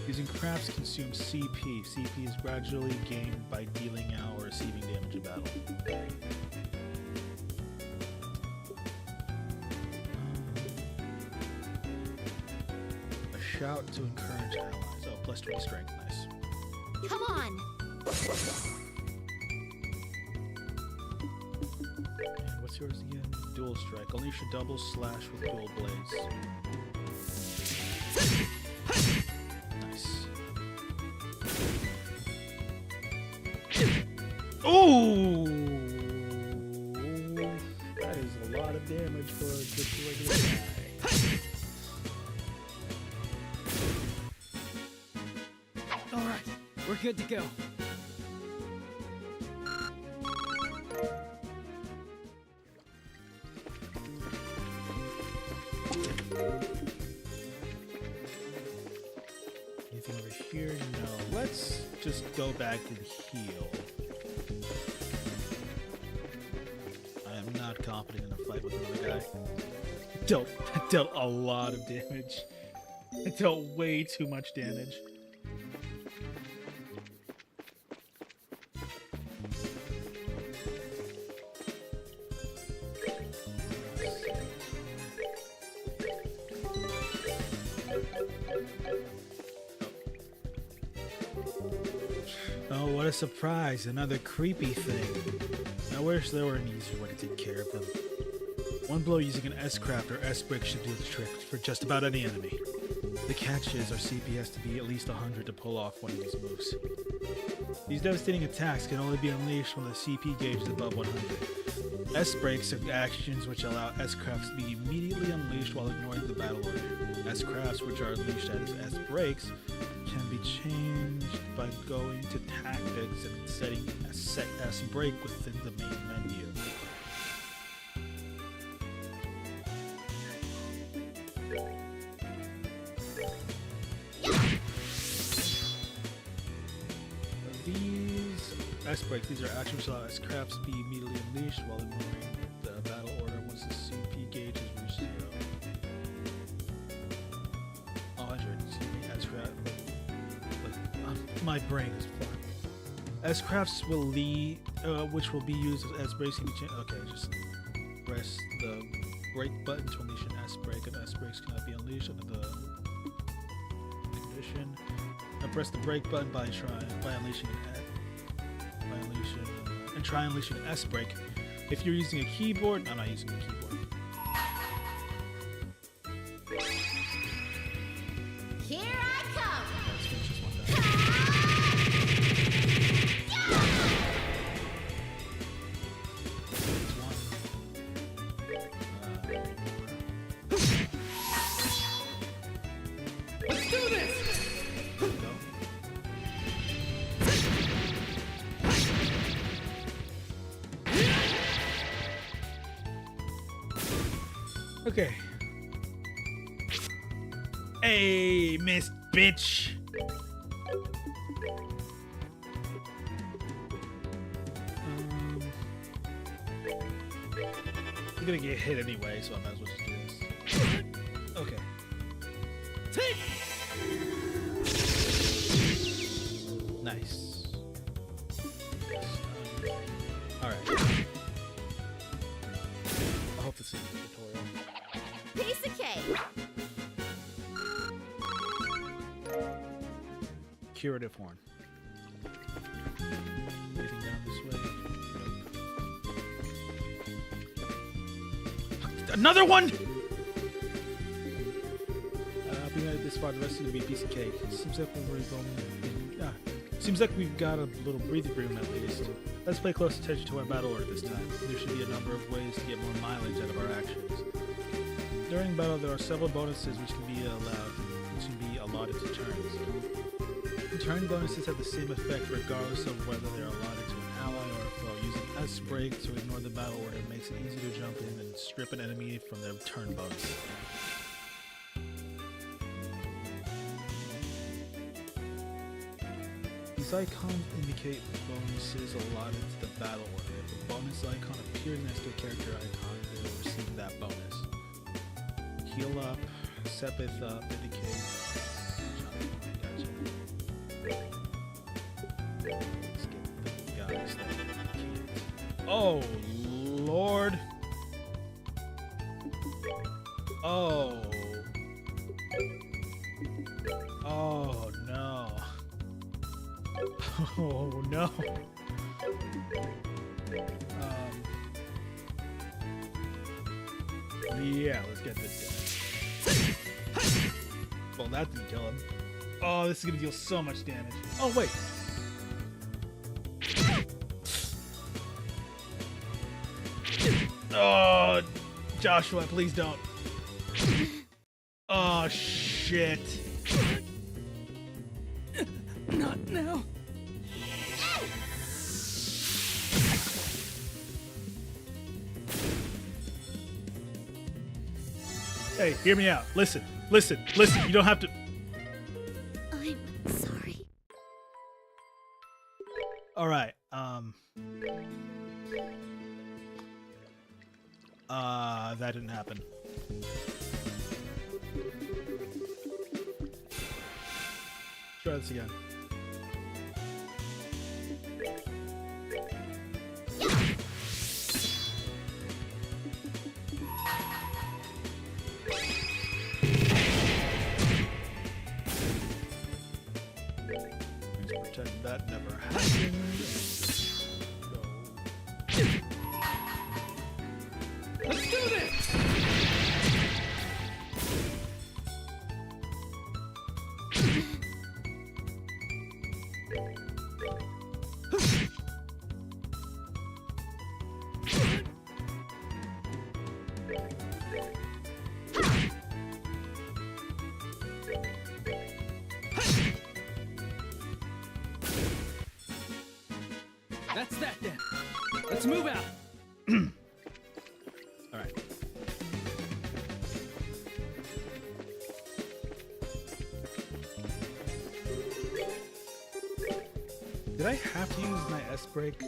Using crafts consumes CP. CP is gradually gained by dealing out or receiving damage in battle. A shout to encourage allies. Oh, plus 20 strength. Nice. Come on! And what's yours again? Dual strike. Unleash a double slash with dual blades. Nice. Oh! That is a lot of damage for just a regular guy. Alright, we're good to go. Anything over here? No. Let's just go back and heal. I am not confident in a fight with another guy. I dealt a lot of damage. I dealt way too much damage. Oh, what a surprise. Another creepy thing. I wish there were an easier way to take care of them. One blow using an S-craft or S-brick should do the trick for just about any enemy. The catch is our CP has to be at least 100 to pull off one of these moves. These devastating attacks can only be unleashed when the CP gauge is above 100. S-breaks are actions which allow S-crafts to be immediately unleashed while ignoring the battle order. S-crafts, which are unleashed as S-breaks, can be changed by going to tactics and setting a set S-break within the main menu. These S-breaks, these are actions which allow S-crafts to be immediately unleashed while ignoring the battle order once the CP gauge is reached 0. 100, S-craft. My brain is fucked. S-crafts will lead, which will be used as S-breaks. Okay, just press the break button to unleash an S-break, and S-breaks cannot be unleashed under the condition. Now press the break button by unleashing an S-break. If you're using a keyboard, I'm not using a keyboard. Here I come! Let's finish this one down. Let's do this! There we go. Okay. Hey, Miss Bitch. I'm gonna get hit anyway, so I might as well just do this. Okay. Nice. Alright. I hope this is a tutorial. Piece of cake! Curative horn. Anything down this way? Nope. Another one! We made it this far. The rest is gonna be a piece of cake. Seems like we're going. Seems like we've got a little breathing room at least. Let's pay close attention to our battle order this time. There should be a number of ways to get more mileage out of our actions. During battle, there are several bonuses which can be allotted to turns. Turn bonuses have the same effect regardless of whether they're allotted to an ally or a foe. Using S-Break to ignore the battle order makes it easy to jump in and strip an enemy from their turn bonus. These icons indicate bonuses allotted to the battle order. If a bonus icon appears next to a character icon, they will receive that bonus. Heal up, Sepith up, indicate. Let's get the guys that can't. Oh, Lord. Oh. Oh, no. Oh, no. Yeah, let's get this guy. Well, that didn't kill him. Oh, this is gonna deal so much damage. Oh, wait. Oh, Joshua, please don't. Oh, shit. Not now. Hey, hear me out. Listen, listen, listen. You don't have to. I'm sorry. All right. That didn't happen. Try this again. Let's pretend that never happened. Go. Let's do this. That's that then. Let's move out. All right. Did I have to use my S-Break?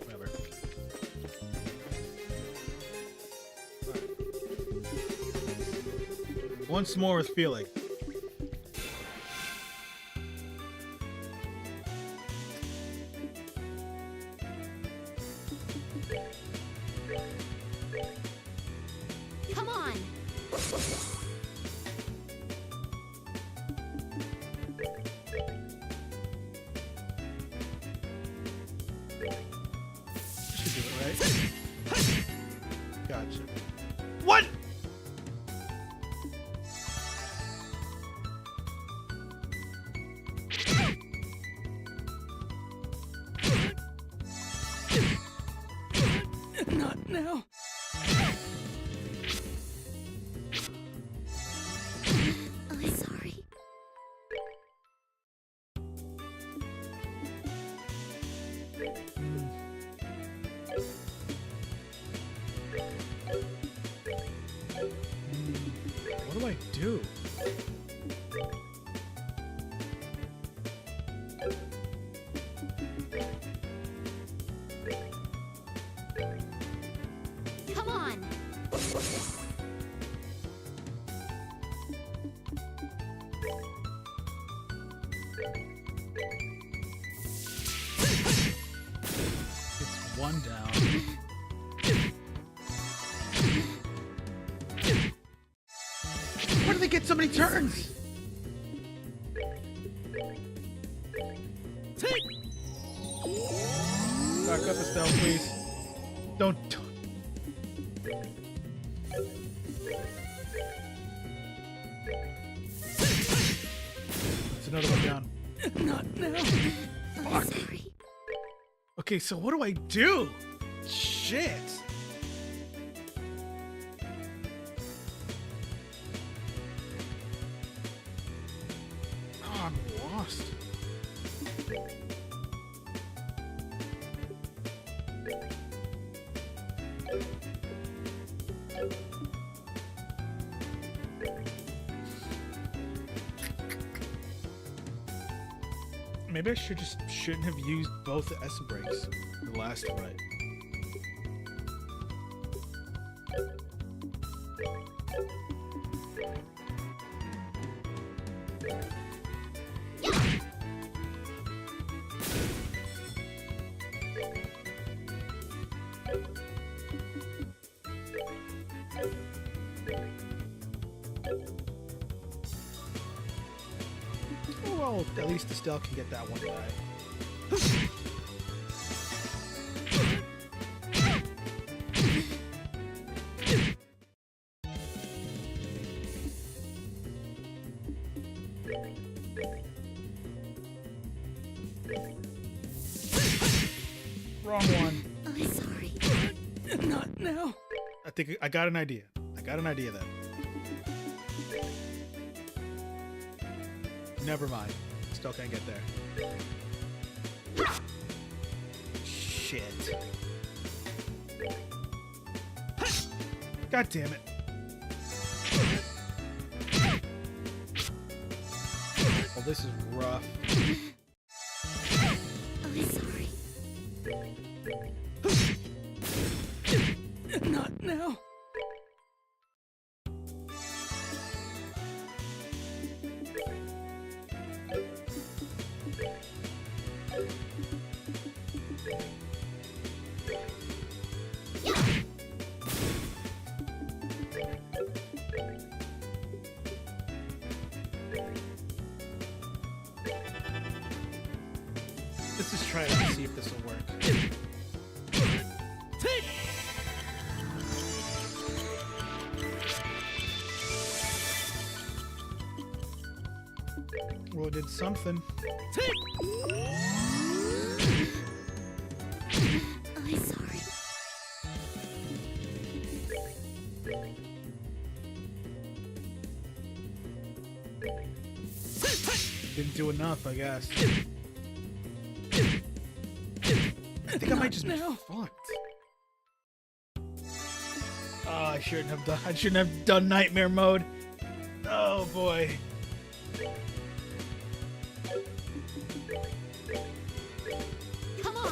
Whatever. Once more with feeling. Come on. Should do it, right? Gotcha. What? Not now. I'm sorry. What do I do? Come on. It's one down. Where do they get so many turns? All Back up, Estelle, please. Don't. That's another one down. Not now. I'm sorry. Okay, so what do I do? Shit. Oh, I'm lost. Maybe I shouldn't have used both the S breaks the last fight. Oh, well, at least Estelle can get that one guy. Wrong one. I'm sorry. Not now. I think I got an idea. I got an idea then. Never mind. Still can't get there. Shit. God damn it. Well, this is rough. I'm sorry. Not now. Let's just try it and see if this will work. Well, it did something. I'm sorry. Didn't do enough, I guess. I think I might just be fucked. Oh, I shouldn't have done nightmare mode. Oh boy. Come on.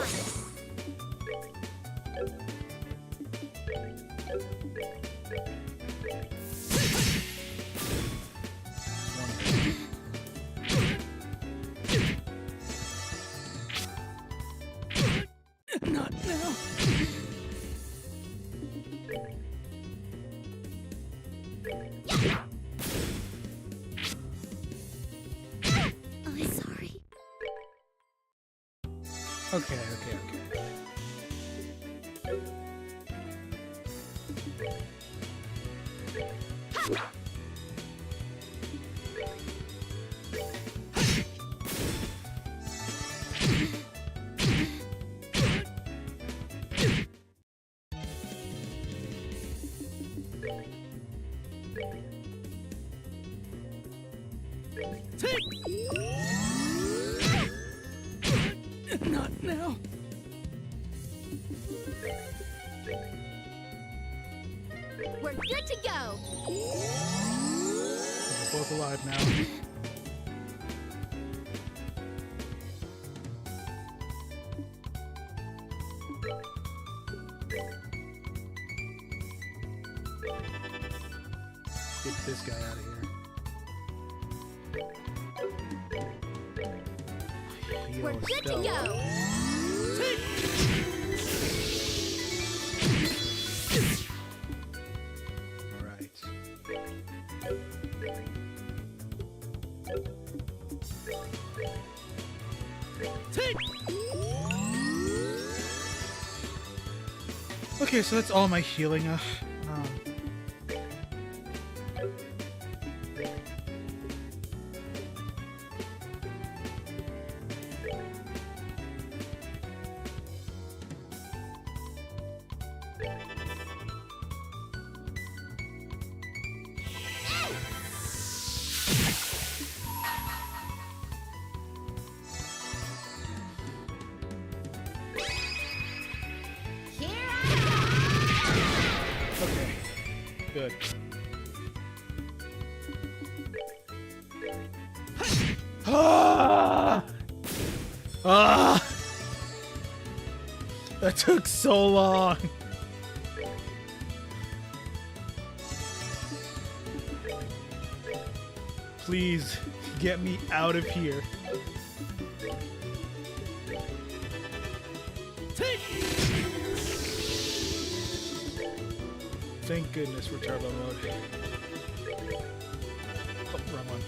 Not now. I'm sorry. Okay. Not now. We're good to go. We're both alive now. Get this guy out of here. Heal We're good to Estelle. go. All right. Okay, so that's all my healing. Here I Okay, good. Ah! Ah! That took so long. Please get me out of here. Thank goodness we're turbo mode. Oh, wrong one.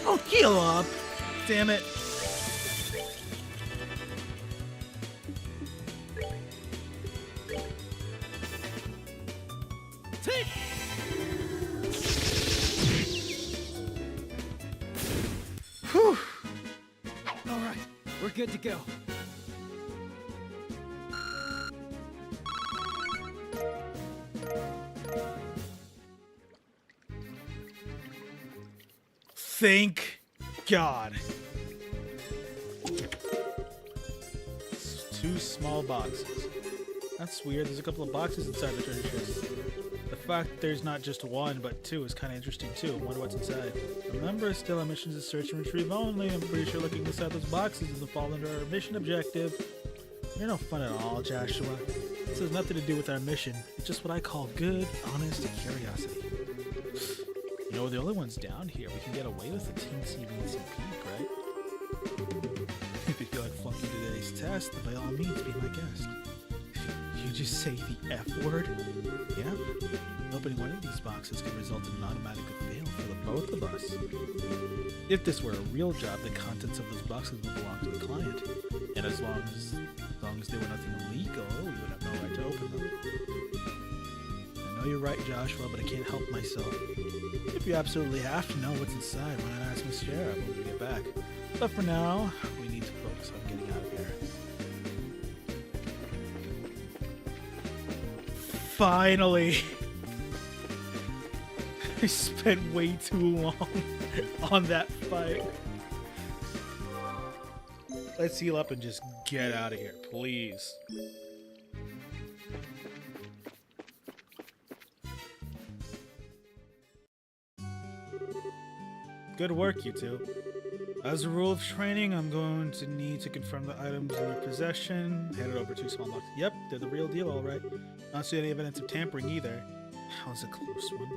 Oh, heal up! Damn it. Whew. All right, we're good to go. Thank God. Two small boxes. That's weird. There's a couple of boxes inside the treasure chest. The fact there's not just one, but two is kind of interesting too. I wonder what's inside. Remember, still our missions is search and retrieve only. I'm pretty sure looking inside those boxes doesn't fall under our mission objective. You're no fun at all, Joshua. This has nothing to do with our mission. It's just what I call good, honest curiosity. You know, we're the only ones down here. We can get away with a teensy-weensy peek, right? If you feel like flunking today's test, then by all means, be my guest. You just say the F word? Yeah? Opening one of these boxes could result in an automatic fail for the both of us. If this were a real job, the contents of those boxes would belong to the client. And as long as there were nothing illegal, we would have no right to open them. I know you're right, Joshua, but I can't help myself. If you absolutely have to know what's inside, why not ask Miss Sheriff when we get back? But for now, we need to focus on getting out of here. Finally! I spent way too long on that fight. Let's heal up and just get out of here, please. Good work, you two. As a rule of training, I'm going to need to confirm the items in your possession. Hand it over to small box. Yep, they're the real deal, all right. Not see any evidence of tampering either. That was a close one.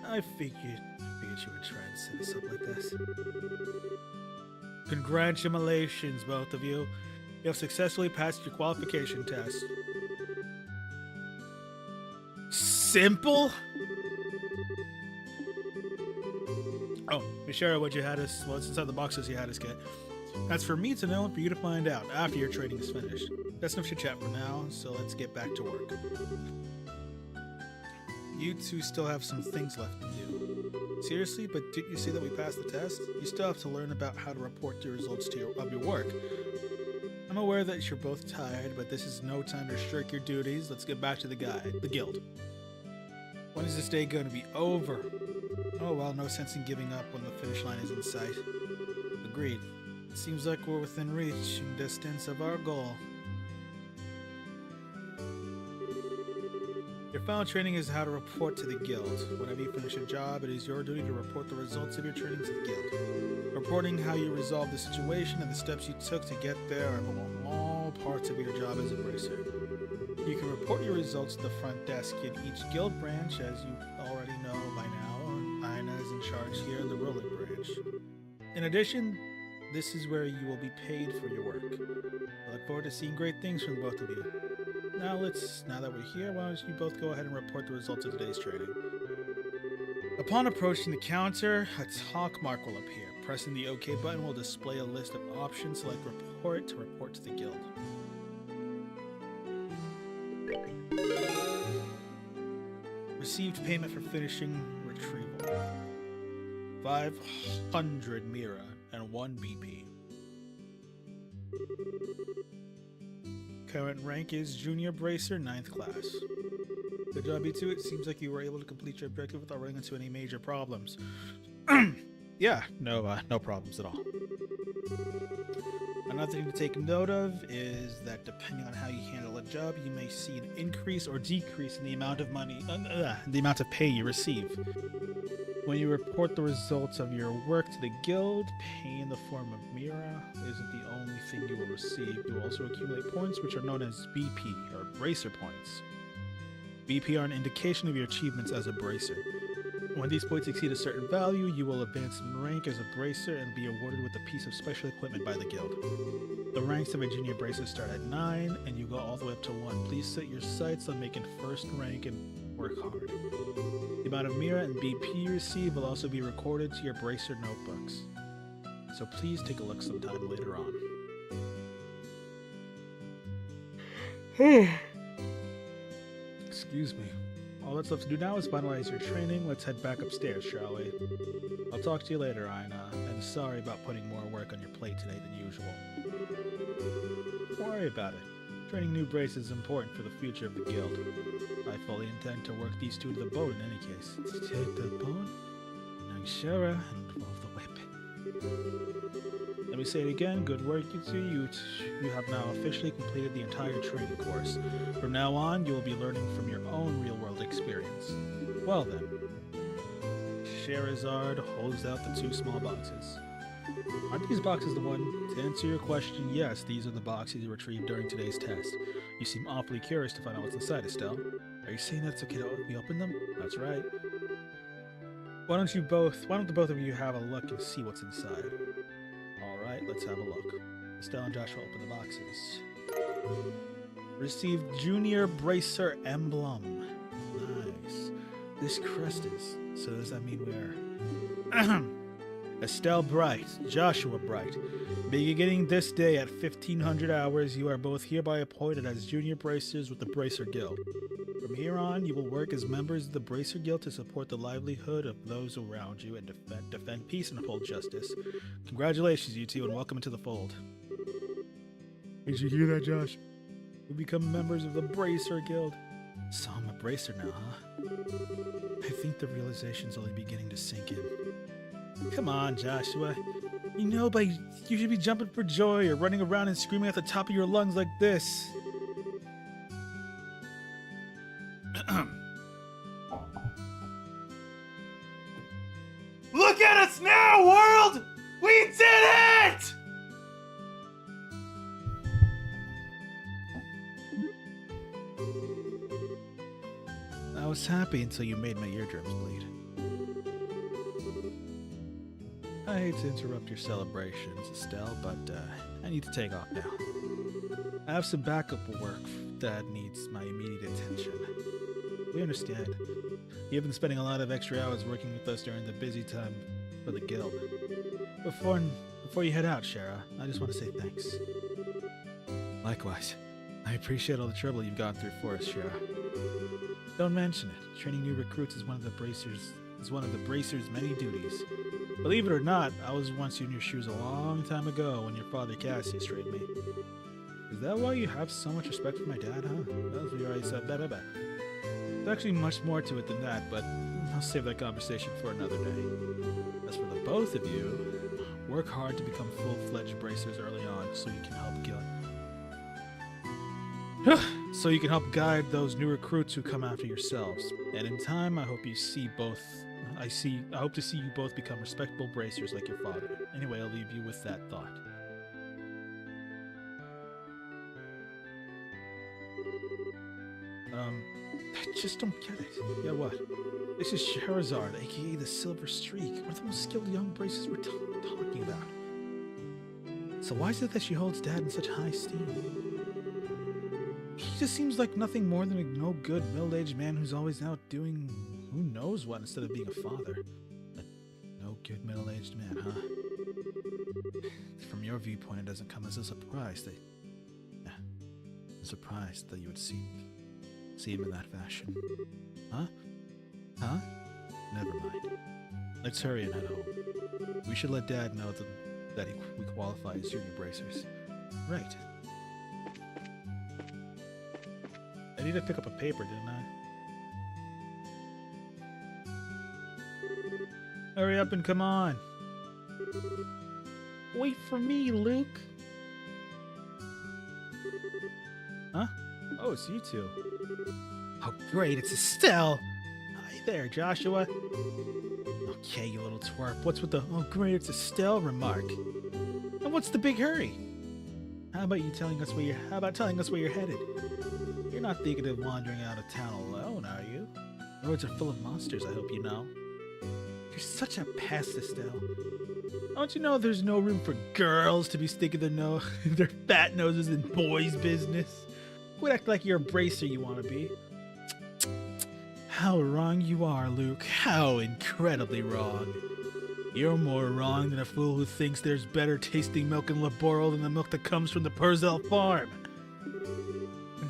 I figured you would try and set us up like this. Congratulations, both of you. You have successfully passed your qualification test. Simple? Oh, Mishara, what's inside the boxes you had us get? That's for me to know and for you to find out after your training is finished. That's enough chit-chat for now, so let's get back to work. You two still have some things left to do. Seriously, but didn't you see that we passed the test? You still have to learn about how to report the results of your work. I'm aware that you're both tired, but this is no time to shirk your duties. Let's get back to the guild. When is this day going to be over? Oh well, no sense in giving up when the finish line is in sight. Agreed. It seems like we're within reach and distance of our goal. Your final training is how to report to the guild. Whenever you finish a job, it is your duty to report the results of your training to the guild. Reporting how you resolved the situation and the steps you took to get there are all parts of your job as a bracer. You can report your results to the front desk in each guild branch, as you already know by now. Aina is in charge here in the ruling branch. In addition, this is where you will be paid for your work. I look forward to seeing great things from both of you. Now that we're here, why don't you both go ahead and report the results of today's training. Upon approaching the counter, a talk mark will appear. Pressing the OK button will display a list of options. Select report to report to the guild. Received payment for finishing retrieval. 500 Mira and 1 BP. Current rank is Junior Bracer, 9th class. Good job, B2. It seems like you were able to complete your objective without running into any major problems. Yeah, no problems at all. Another thing to take note of is that depending on how you handle a job, you may see an increase or decrease in the amount of money, the amount of pay you receive. When you report the results of your work to the guild, pay in the form of Mira isn't the only thing you will receive. You will also accumulate points, which are known as BP, or Bracer points. BP are an indication of your achievements as a Bracer. When these points exceed a certain value, you will advance in rank as a Bracer and be awarded with a piece of special equipment by the guild. The ranks of a Junior Bracer start at 9, and you go all the way up to 1. Please set your sights on making first rank and work hard. The amount of Mira and BP you receive will also be recorded to your Bracer notebooks. So please take a look sometime later on. Excuse me. All that's left to do now is finalize your training. Let's head back upstairs, shall we? I'll talk to you later, Aina, and sorry about putting more work on your plate today than usual. Don't worry about it. Training new braces is important for the future of the guild. I fully intend to work these two to the bone in any case. To the bone? Nangshara and involve the whip. Let me say it again, good work you two. You have now officially completed the entire training course. From now on, you will be learning from your own real-world experience. Well then. Sherazard holds out the 2 small boxes. Aren't these boxes the one? To answer your question, yes, these are the boxes you retrieved during today's test. You seem awfully curious to find out what's inside, Estelle. Are you saying that it's okay to we open them? That's right. Why don't the both of you have a look and see what's inside? Alright, let's have a look. Estelle and Joshua open the boxes. Received Junior Bracer Emblem. Nice. This crest is. So does that mean we're... Estelle Bright, Joshua Bright. Beginning this day at 1500 hours, you are both hereby appointed as Junior Bracers with the Bracer Guild. From here on, you will work as members of the Bracer Guild to support the livelihood of those around you and defend peace and uphold justice. Congratulations, you two, and welcome into the fold. Did you hear that, Josh? We become members of the Bracer Guild. So I'm a Bracer now, huh? I think the realization's only beginning to sink in. Come on, Joshua. You know, you should be jumping for joy or running around and screaming at the top of your lungs like this. Look at us now, world! We did it! I was happy until you made my eardrums bleed. I hate to interrupt your celebrations, Estelle, but I need to take off now. I have some backup work that needs my immediate attention. We understand. You've been spending a lot of extra hours working with us during the busy time for the guild. Before you head out, Shara, I just want to say thanks. Likewise. I appreciate all the trouble you've gone through for us, Shara. Don't mention it. Training new recruits is one of the Bracer's many duties. Believe it or not, I was once in your shoes a long time ago when your father Cassius trained me. Is that why you have so much respect for my dad, huh? That's what you already said. There's actually much more to it than that, but I'll save that conversation for another day. As for the both of you, work hard to become full-fledged Bracers early on so you can help guide those new recruits who come after yourselves. And in time, I hope to see you both become respectable Bracers like your father. Anyway, I'll leave you with that thought. I just don't get it. Yeah, what? This is Sherazard, aka the Silver Streak, one of the most skilled young Bracers we're talking about. So why is it that she holds Dad in such high esteem? He just seems like nothing more than a no-good middle-aged man who's always out doing who knows what instead of being a father. A no-good middle-aged man, huh? your viewpoint, it doesn't come as a surprise that... Yeah, I'm surprised that you would see him in that fashion. Huh? Huh? Never mind. Let's hurry and head home. We should let Dad know that we qualify as junior bracers. Right. I need to pick up a paper, didn't I? Hurry up and come on. Wait for me, Luke. Huh? Oh, it's you two. Oh, great, it's Estelle. Hi there, Joshua. Okay, you little twerp. What's with the, oh, great, it's Estelle remark? And what's the big hurry? How about telling us where you're headed? You're not thinking of wandering out of town alone, are you? The roads are full of monsters, I hope you know. You're such a pest, Estelle. Don't you know there's no room for girls to be sticking their fat noses in boys' business? Quit acting like you're a bracer you want to be. How wrong you are, Luke. How incredibly wrong. You're more wrong than a fool who thinks there's better tasting milk in Laboro than the milk that comes from the Purcell farm.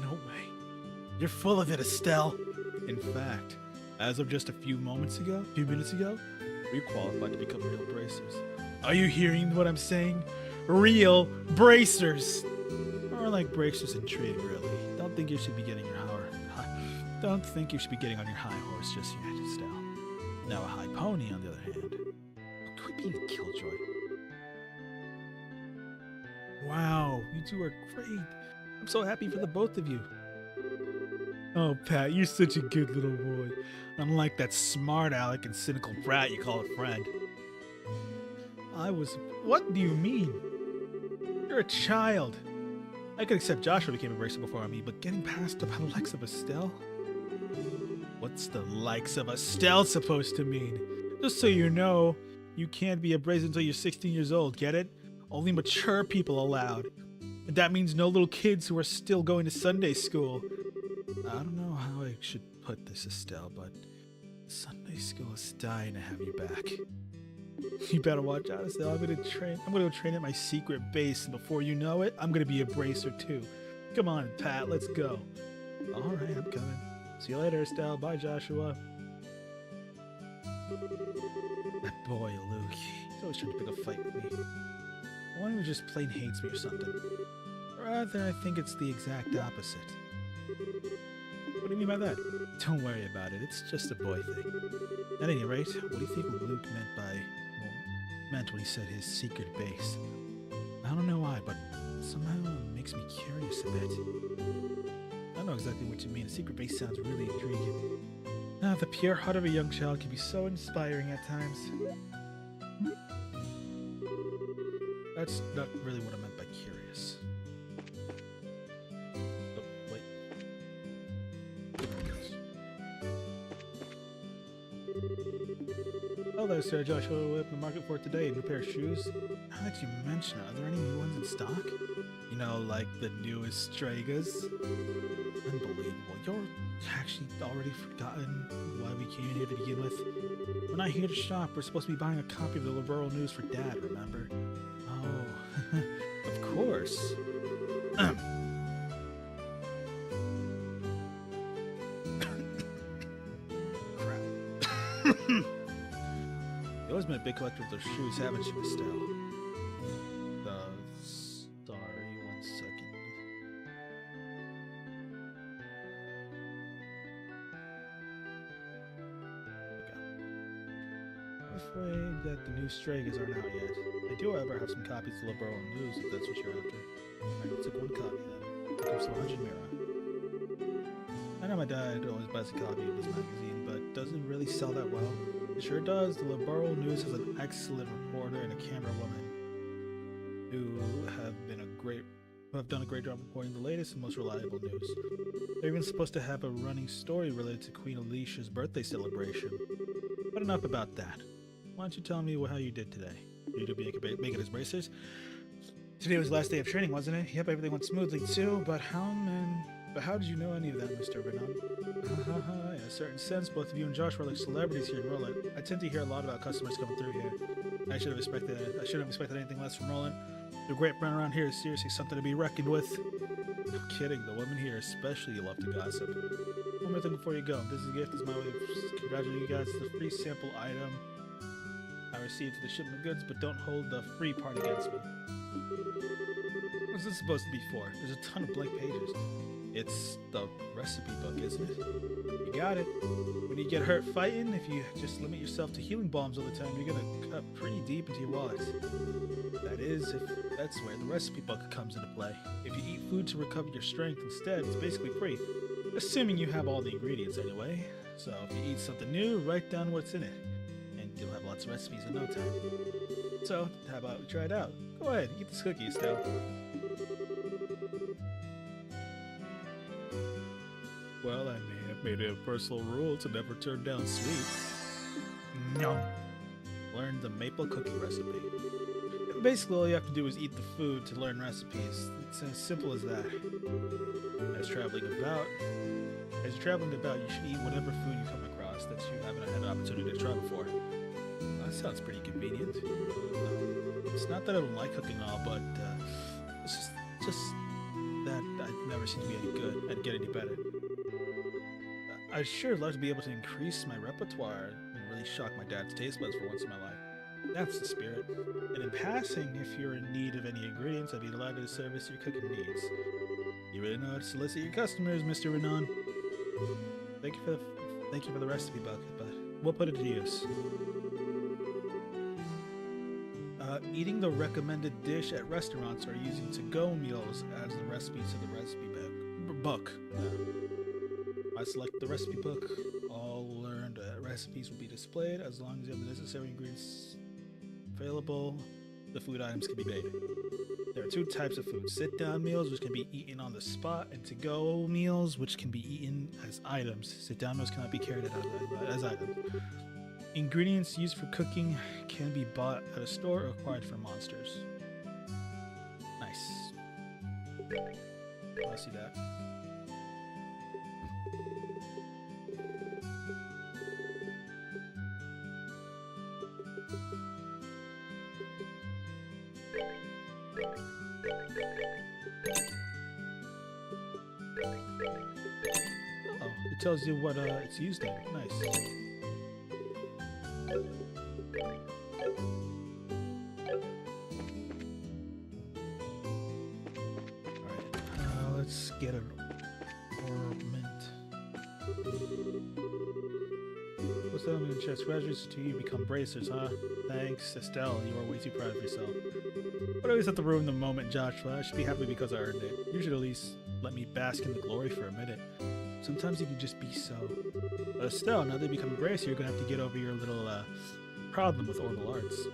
No way. You're full of it, Estelle. In fact, as of just a few minutes ago, we qualified to become real bracers. Are you hearing what I'm saying? Real bracers! More like bracers in trading, really. Don't think you should be getting on your high horse just yet, Estelle. Now a high pony, on the other hand. Quit being a killjoy. Wow, you two are great. I'm so happy for the both of you. Oh, Pat, you're such a good little boy. Unlike that smart aleck and cynical brat you call a friend. What do you mean? You're a child. I could accept Joshua became a bracer before me, but getting past about the likes of Estelle? What's the likes of Estelle supposed to mean? Just so you know, you can't be a bracer until you're 16 years old, get it? Only mature people allowed. And that means no little kids who are still going to Sunday school. I don't know how I should put this, Estelle, but Sunday school is dying to have you back. You better watch out, Estelle. I'm gonna go train at my secret base, and before you know it, I'm gonna be a bracer too. Come on, Pat, let's go. All right, I'm coming. See you later, Estelle. Bye, Joshua. That boy, Luke. He's always trying to pick a fight with me. I wonder if he just plain hates me or something. Rather, I think it's the exact opposite. What do you mean by that? Don't worry about it. It's just a boy thing. At any rate, what do you think Luke meant when he said his secret base? I don't know why, but somehow it makes me curious a bit. I don't know exactly what you mean. A secret base sounds really intriguing. The pure heart of a young child can be so inspiring at times. That's not really what I meant by curious. Oh, wait. Oh, there, Sir Joshua. What in the market for today? A new pair of shoes? How did you mention it? Are there any new ones in stock? You know, like the newest Stragas? Unbelievable. You're actually already forgotten why we came in here to begin with. We're not here to shop. We're supposed to be buying a copy of the Liberal News for Dad, remember? Oh, of course. Crap. You've always been a big collector of those shoes, haven't you, Estelle? Sorry, 1 second. I'm afraid that the new Stragas aren't out yet. I do, however, have some copies of the Liberal News, if that's what you're after. Alright, we'll take 1 copy then. Here comes the 100 Mira. I know my dad always buys a copy of this magazine, but doesn't really sell that well. It sure does. The Liberal News has an excellent reporter and a camera woman who have done a great job reporting the latest and most reliable news. They're even supposed to have a running story related to Queen Alicia's birthday celebration. But enough about that. Why don't you tell me how you did today? You did make it as bracers? Today was the last day of training, wasn't it? Yep, everything went smoothly too, but how did you know any of that, Mr. Bernard? In a certain sense, both of you and Josh were like celebrities here in Roland. I tend to hear a lot about customers coming through here. I shouldn't have expected anything less from Roland. The great brand around here is seriously something to be reckoned with. No kidding, the women here especially love to gossip. One more thing before you go. This gift is my way of congratulating you guys. It's a free sample item I received for the shipment of goods, but don't hold the free part against me. What's this supposed to be for? There's a ton of blank pages. It's the recipe book, isn't it? You got it. When you get hurt fighting, if you just limit yourself to healing bombs all the time, you're gonna cut pretty deep into your wallet. That is, if that's where the recipe book comes into play. If you eat food to recover your strength instead, it's basically free. Assuming you have all the ingredients anyway. So if you eat something new, write down what's in it. And you'll have lots of recipes in no time. So, how about we try it out? Go ahead, eat this cookie, Estelle. Well, I may have made it a personal rule to never turn down sweets. No. Learn the maple cookie recipe. And basically, all you have to do is eat the food to learn recipes. It's as simple as that. As you're traveling about, you should eat whatever food you come across that you haven't had an opportunity to try before. That sounds pretty convenient. It's not that I don't like cooking and all, but it's just that I've never seemed to be any good and get any better. I'd sure love to be able to increase my repertoire and really shock my dad's taste buds for once in my life. That's the spirit. And in passing, if you're in need of any ingredients, I'd be delighted to service your cooking needs. You really know how to solicit your customers, Mr. Renan. Thank you for the recipe book, but we'll put it to use. Eating the recommended dish at restaurants or using to-go meals adds the recipe to the recipe book. I select the recipe book. All learned recipes will be displayed. As long as you have the necessary ingredients available, the food items can be made. There are two types of food: sit-down meals, which can be eaten on the spot, and to-go meals, which can be eaten as items. Sit-down meals cannot be carried as items. Ingredients used for cooking can be bought at a store or acquired from monsters. Nice. I see that. Oh, it tells you what it's used in. Nice. Alright, let's get an ornament. What's that on the chest? Congratulations to you, become bracers, huh? Thanks, Estelle, you are way too proud of yourself. But I always have to ruin the moment, Joshua. I should be happy because I earned it. You should at least let me bask in the glory for a minute. Sometimes you can just be so... Estelle, now that you become a bracer, you're gonna have to get over your little, problem with orbital arts.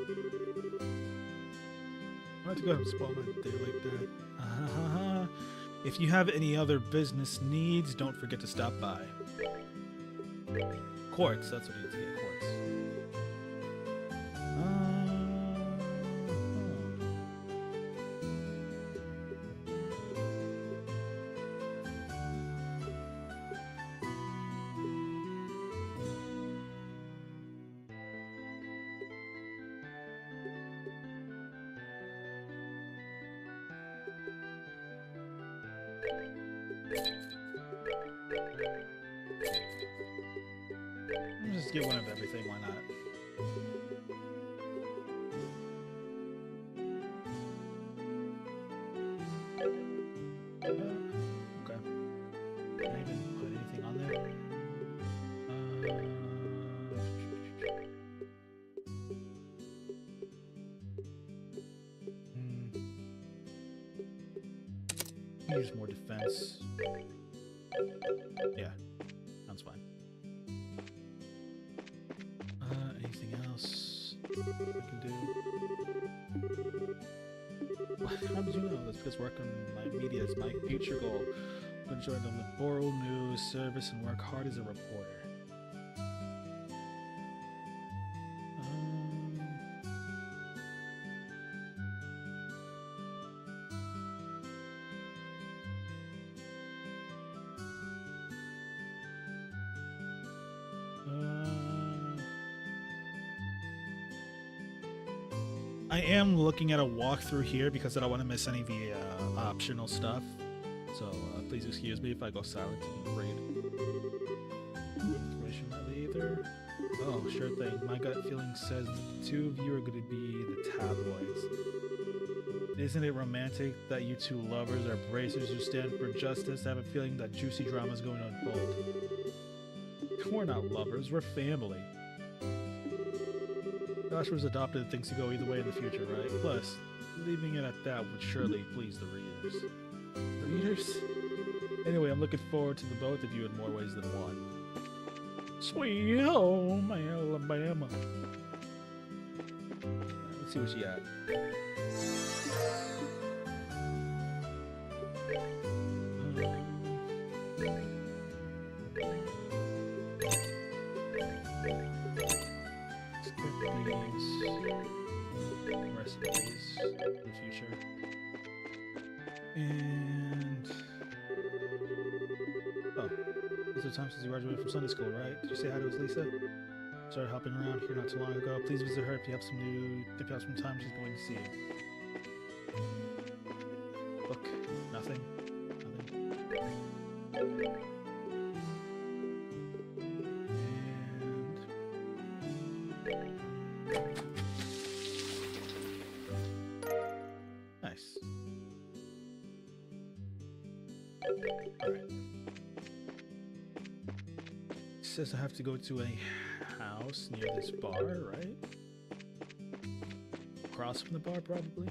I have to go ahead and spoil my day like that. If you have any other business needs, don't forget to stop by. Quartz, that's what you need to get, quartz. Just get one of everything, why not? Okay. Can I even put anything on there? Use more defense. Yeah, sounds fine. Anything else I can do? How did you know? That's because work on my media is my future goal. I'm going to join the Laboral News Service and work hard as a reporter. I am looking at a walkthrough here because I don't want to miss any of the optional stuff. So please excuse me if I go silent and read. Information really either. Oh, sure thing. My gut feeling says the two of you are going to be the tabloids. Isn't it romantic that you two lovers are bracers who stand for justice? I have a feeling that juicy drama is going to unfold. We're not lovers, we're family. Josh was adopted and things to go either way in the future, right? Plus, leaving it at that would surely please the readers. The readers? Anyway, I'm looking forward to the both of you in more ways than one. Sweet home, Alabama. Let's see what she got. Recipes in the future. And oh, it's the time since you graduated from Sunday school, right? Did you say hi to us, Lisa? Started hopping around here not too long ago. Please visit her if you have some time. She's going to see you. Book, nothing. Nice. Alright. It says I have to go to a house near this bar, right? Across from the bar, probably.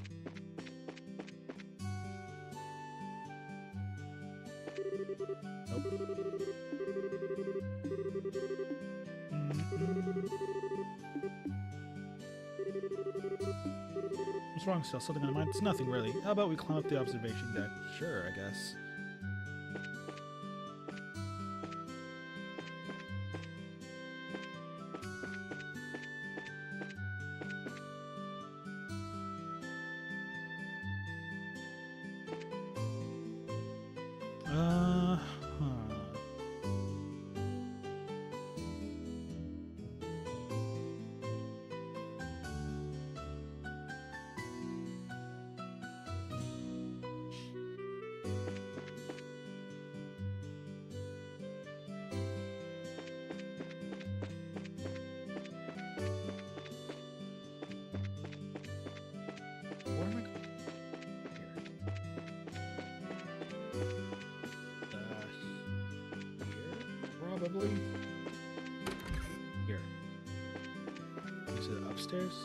Nope. What's wrong, still? Something on mind? It's nothing, really. How about we climb up the observation deck? Sure, I guess. Where am I going? Here? Probably. Here. Is it upstairs?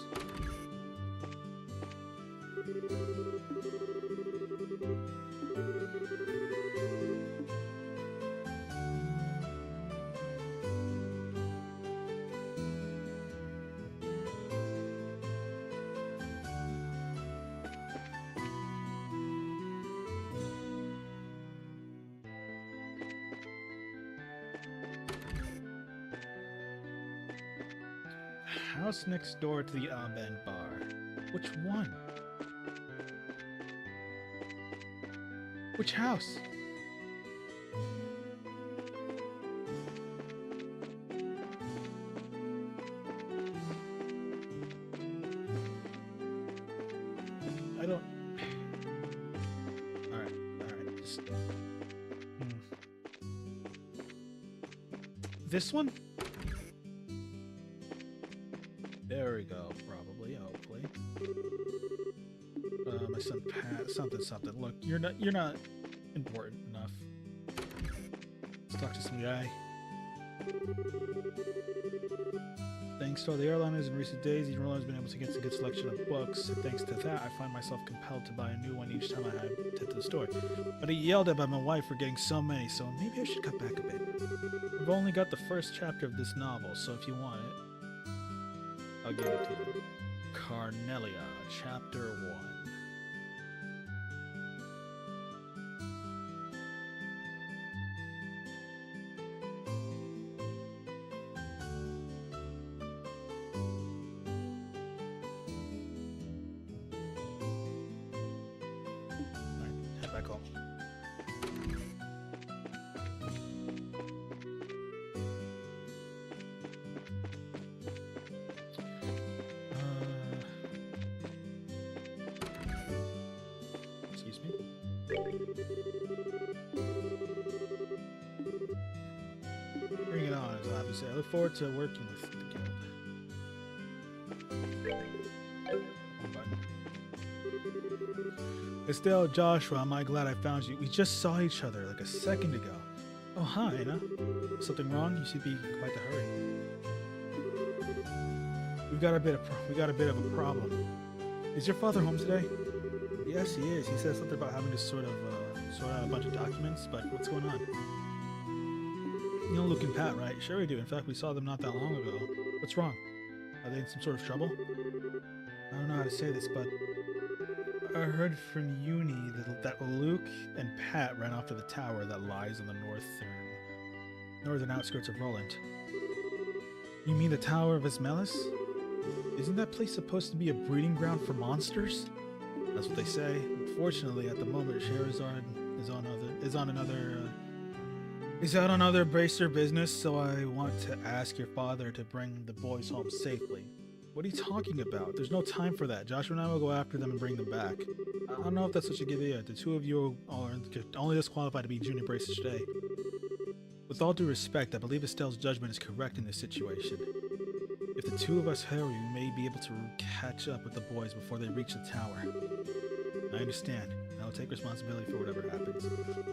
House next door to the Abend bar. Which one? Which house? I don't... Alright, just... This one? There we go, probably, hopefully. My son Pat, something. Look, you're not important enough. Let's talk to some guy. Thanks to all the airliners in recent days, each airline has been able to get a good selection of books. Thanks to that, I find myself compelled to buy a new one each time I head to the store. But I yelled at by my wife for getting so many, so maybe I should cut back a bit. I've only got the first chapter of this novel, so if you want it, I'll give it to you. Carnelia, Chapter 1. Alright, head back home. Bring it on, as I obviously. I look forward to working with the guild. Wrong button. Estelle, Joshua, am I glad I found you? We just saw each other like a second ago. Oh, hi, Anna. Something wrong? You seem to be in quite a hurry. We got a bit of a problem. Is your father home today? Yes, he is. He said something about having to sort out a bunch of documents, but what's going on? You know Luke and Pat, right? Sure we do. In fact, we saw them not that long ago. What's wrong? Are they in some sort of trouble? I don't know how to say this, but I heard from Uni that Luke and Pat ran off to the tower that lies on the northern outskirts of Roland. You mean the Tower of Ismelis? Isn't that place supposed to be a breeding ground for monsters? That's what they say. Unfortunately, at the moment, Sherazard is out on other bracer business, so I want to ask your father to bring the boys home safely. What are you talking about? There's no time for that. Joshua and I will go after them and bring them back. I don't know if that's such a good idea. The two of you are only disqualified to be junior bracers today. With all due respect, I believe Estelle's judgment is correct in this situation. If the two of us hurry, we may be able to catch up with the boys before they reach the tower. I understand. I will take responsibility for whatever happens.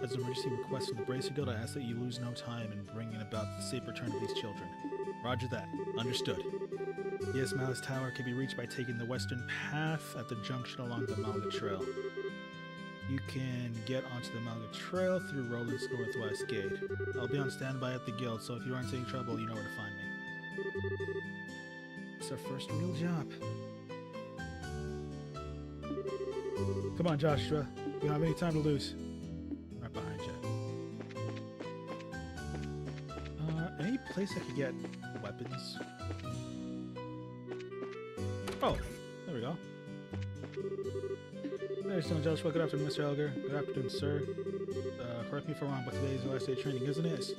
As an emergency request from the Bracer Guild, I ask that you lose no time in bringing about the safe return of these children. Roger that. Understood. The Ismelis Tower can be reached by taking the western path at the junction along the Malga Trail. You can get onto the Malga Trail through Roland's northwest gate. I'll be on standby at the guild, so if you aren't in trouble, you know where to find me. It's our first real job. Come on, Joshua. We don't have any time to lose. Right behind you. Any place I could get weapons? Oh, there we go. There's no Joshua. Good afternoon, Mr. Elgar. Good afternoon, sir. Correct me if I'm wrong, but today is the last day of training, isn't it?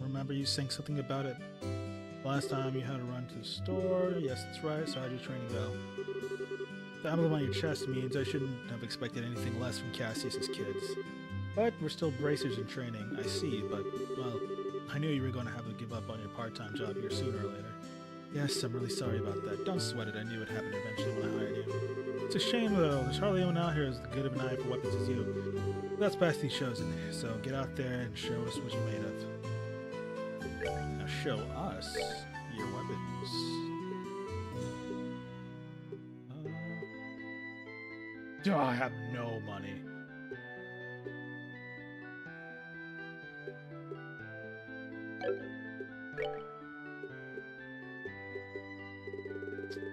Remember you saying something about it last time you had to run to the store? Yes, that's right. So how'd your training go? The emblem on your chest means I shouldn't have expected anything less from Cassius's kids. But we're still bracers in training, I see, but, well, I knew you were going to have to give up on your part-time job here sooner or later. Yes, I'm really sorry about that. Don't sweat it, I knew it happened eventually when I hired you. It's a shame, though. There's hardly anyone out here as good of an eye for weapons as you. That's past these shows in there, so get out there and show us what you're made of. Now show us your weapons. Oh, I have no money.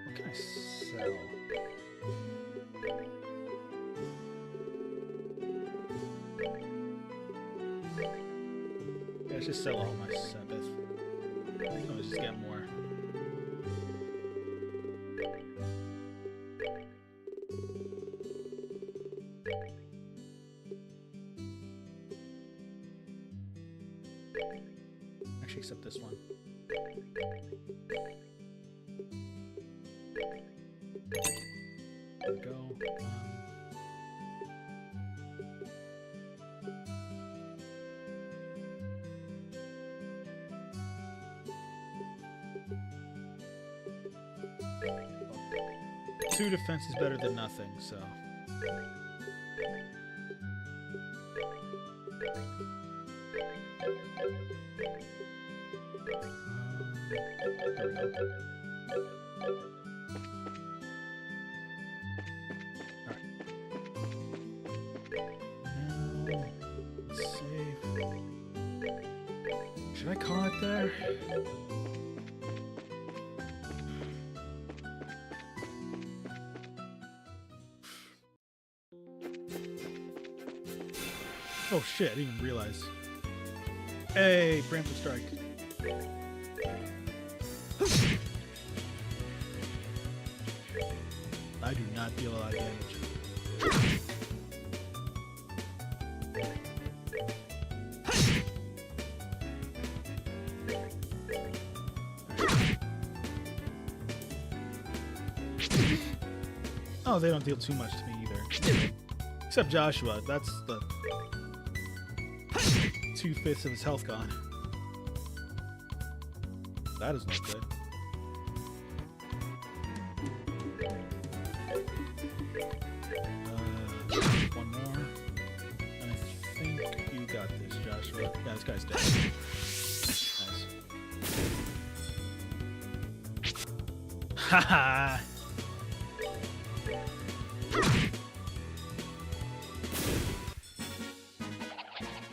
What can I sell? Yeah, let's just sell all my stuff. Let's just get more. Actually, except this one. There we go. Two defense is better than nothing, so. There we go. Alright. Now, let's save. Should I call it there? Oh shit, I didn't even realize. Hey, preemptive strike. I do not deal a lot of damage. Oh, they don't deal too much to me either. Except Joshua. That's the 2/5 of his health gone. That is not good. One more. And I think you got this, Joshua. Yeah, this guy's dead. Nice. Haha!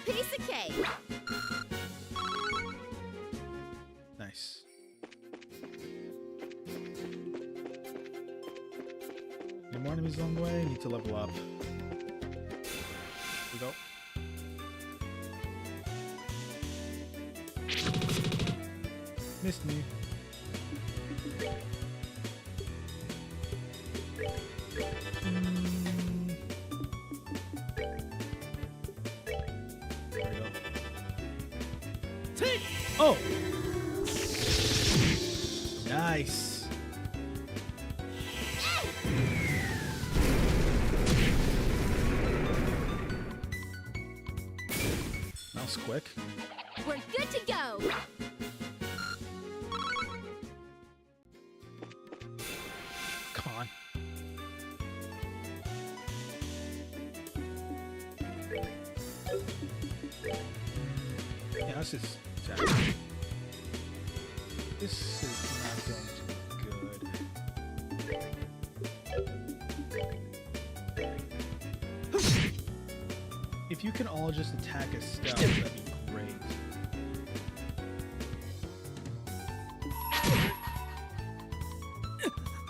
Piece of cake. Nice. Any more enemies along the way? Need to level up. Here we go. Missed me. There we go. Oh! Nice. That was quick. We're good to go. Come on. Yeah, let's just check. This is not going to be good. If you can all just attack a stealth, that'd be great.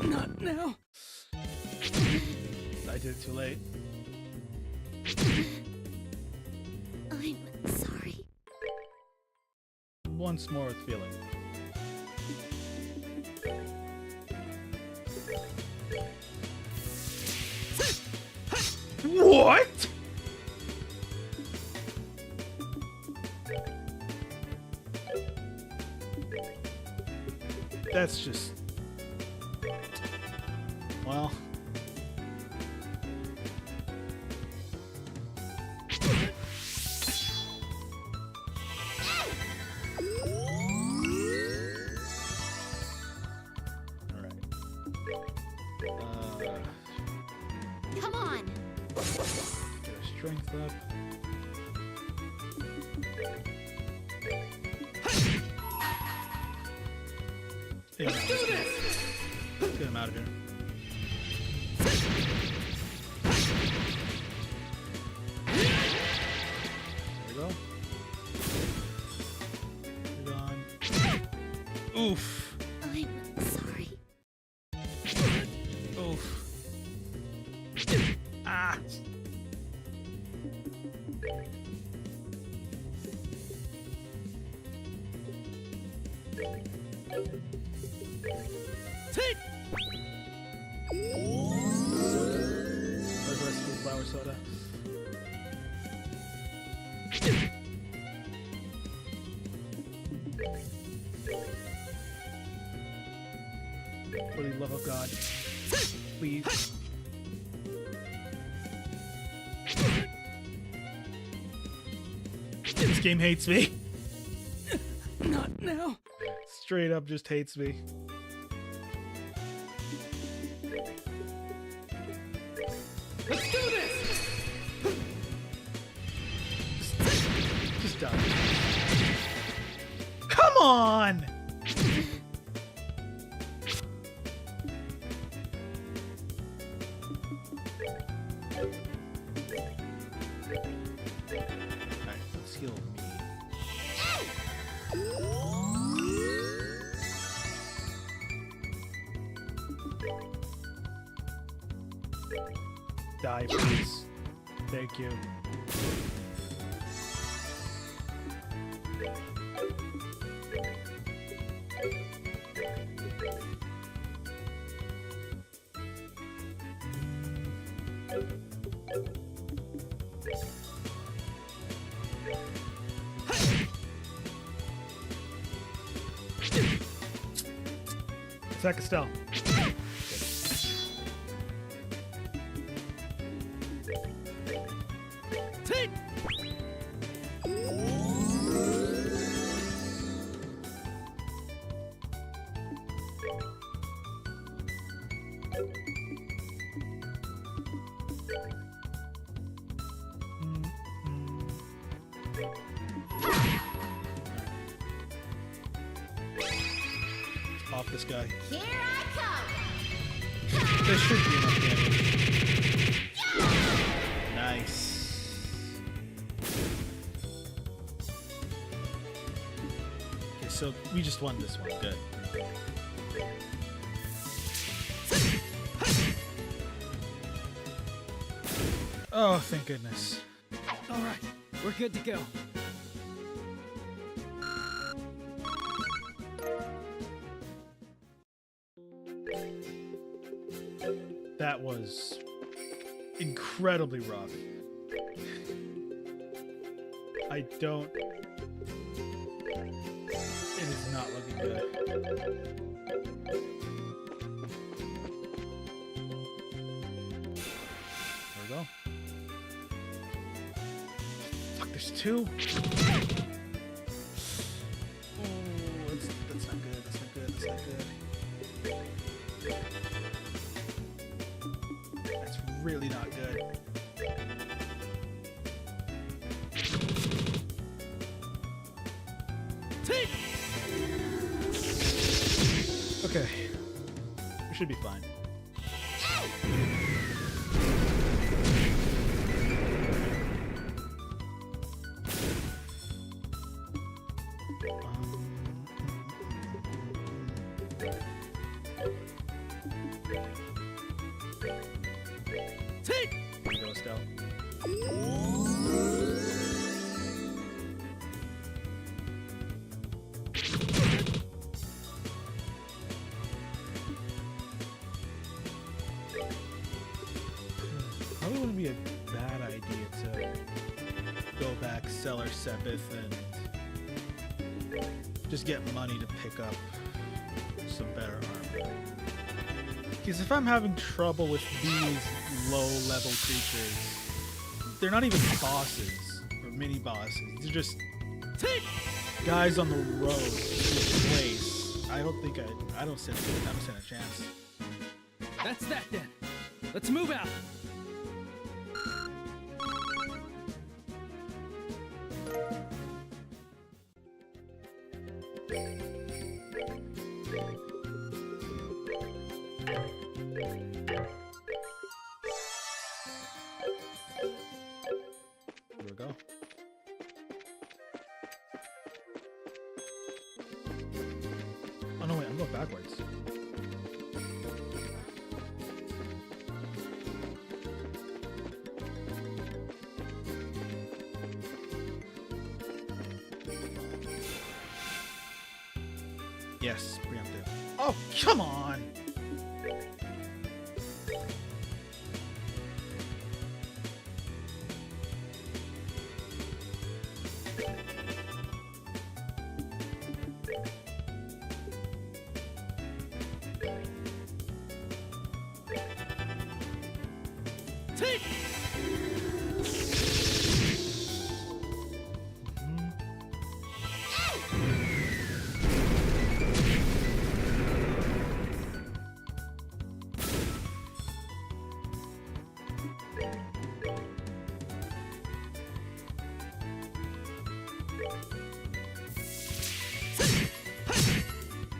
Not now. I did it too late. I'm sorry. Once more with feeling. What? That's just... Well... Come on. Get our strength up. Yeah, Let's do this! let's get him out of here. There we go. You're gone. Oof. I'm sorry. Oof. Ah. Take! Where's the recipe flour soda? For the love of God, please. This game hates me. Not now. Straight up just hates me. Let's do this! Just die. Come on! Alright, let's heal me. Die, please. Thank you. Attack Estelle. Off this guy. Here I come. There should be enough damage. Nice. Okay, so we just won this one. Good. Oh, thank goodness. All right, we're good to go. That was incredibly rough. I don't... It is not looking good. There we go. Fuck, there's two? Oh, that's not good, that's not good, that's not good. That's really not good. Okay. We should be fine. There you go, Estelle. Probably wouldn't be a bad idea to go back, sell our Sepith, and just get money to pick up some better armor. Because if I'm having trouble with these low-level creatures, they're not even bosses or mini-bosses. They're just guys on the road to this place. I don't stand a chance. That's that then. Let's move out. Here we go. Oh no, wait, I'm going backwards. Yes, preemptive. Oh, come on!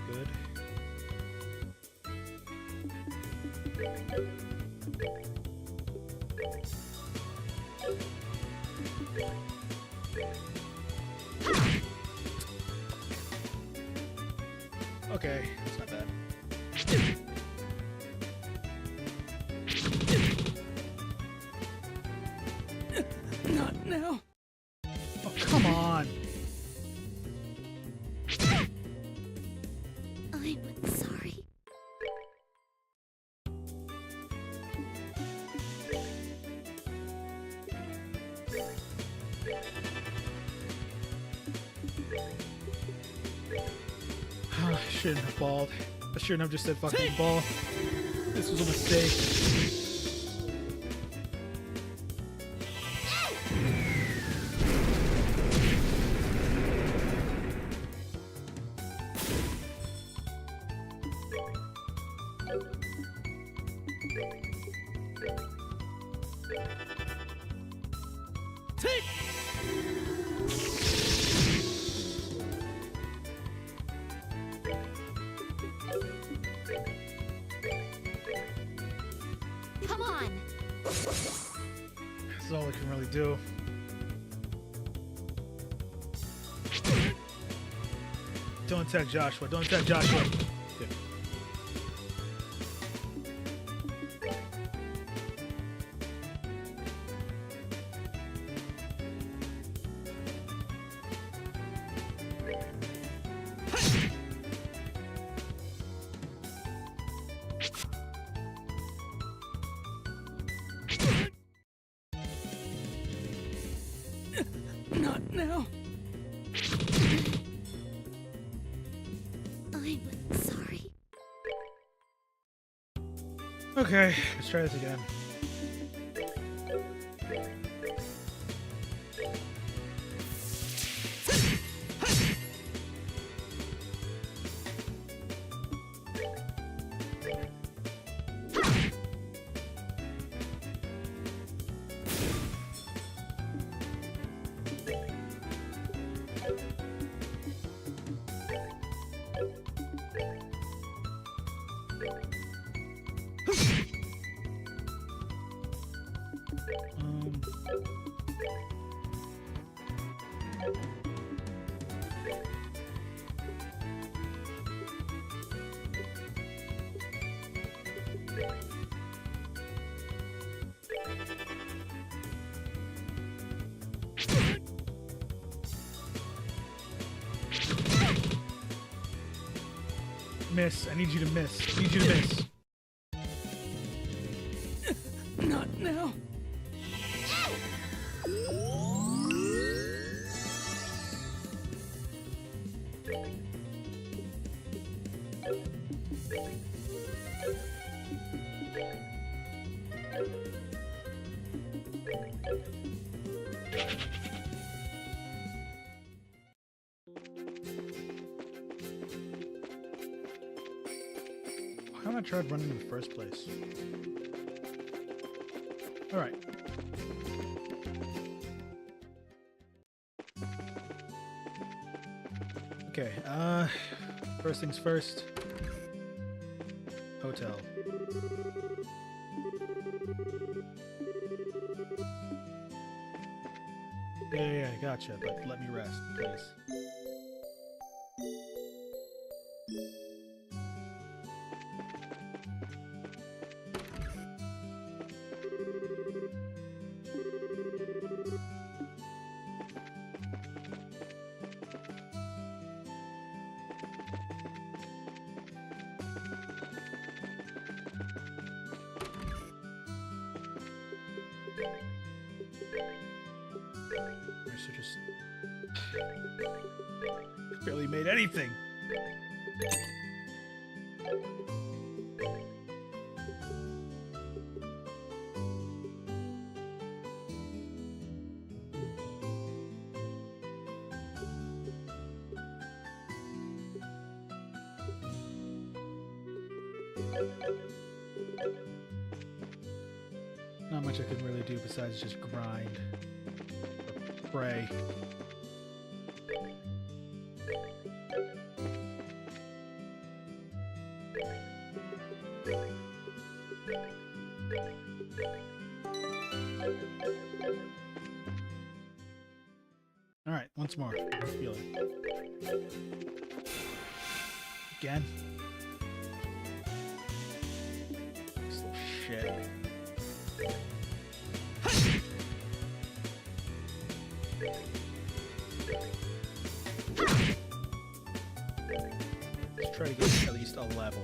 Good. Okay, that's not bad. Not now. Oh, come on! I'm sorry. I shouldn't have balled. I shouldn't have just said fucking ball. This was a mistake. That's all I can really do. Don't attack Joshua. Don't attack Joshua. Good. Not now. I'm sorry. Okay, let's try this again. Miss. I need you to miss. I need you to miss. Not now. Why haven't I tried running in the first place? Alright. Okay, first things first. Hotel. Yeah, gotcha, but let me rest, please. So just barely made anything. Not much I can really do besides just grind. Pray. All right, once more. Feeling. Again. This little shit. Let's try to get at least a level.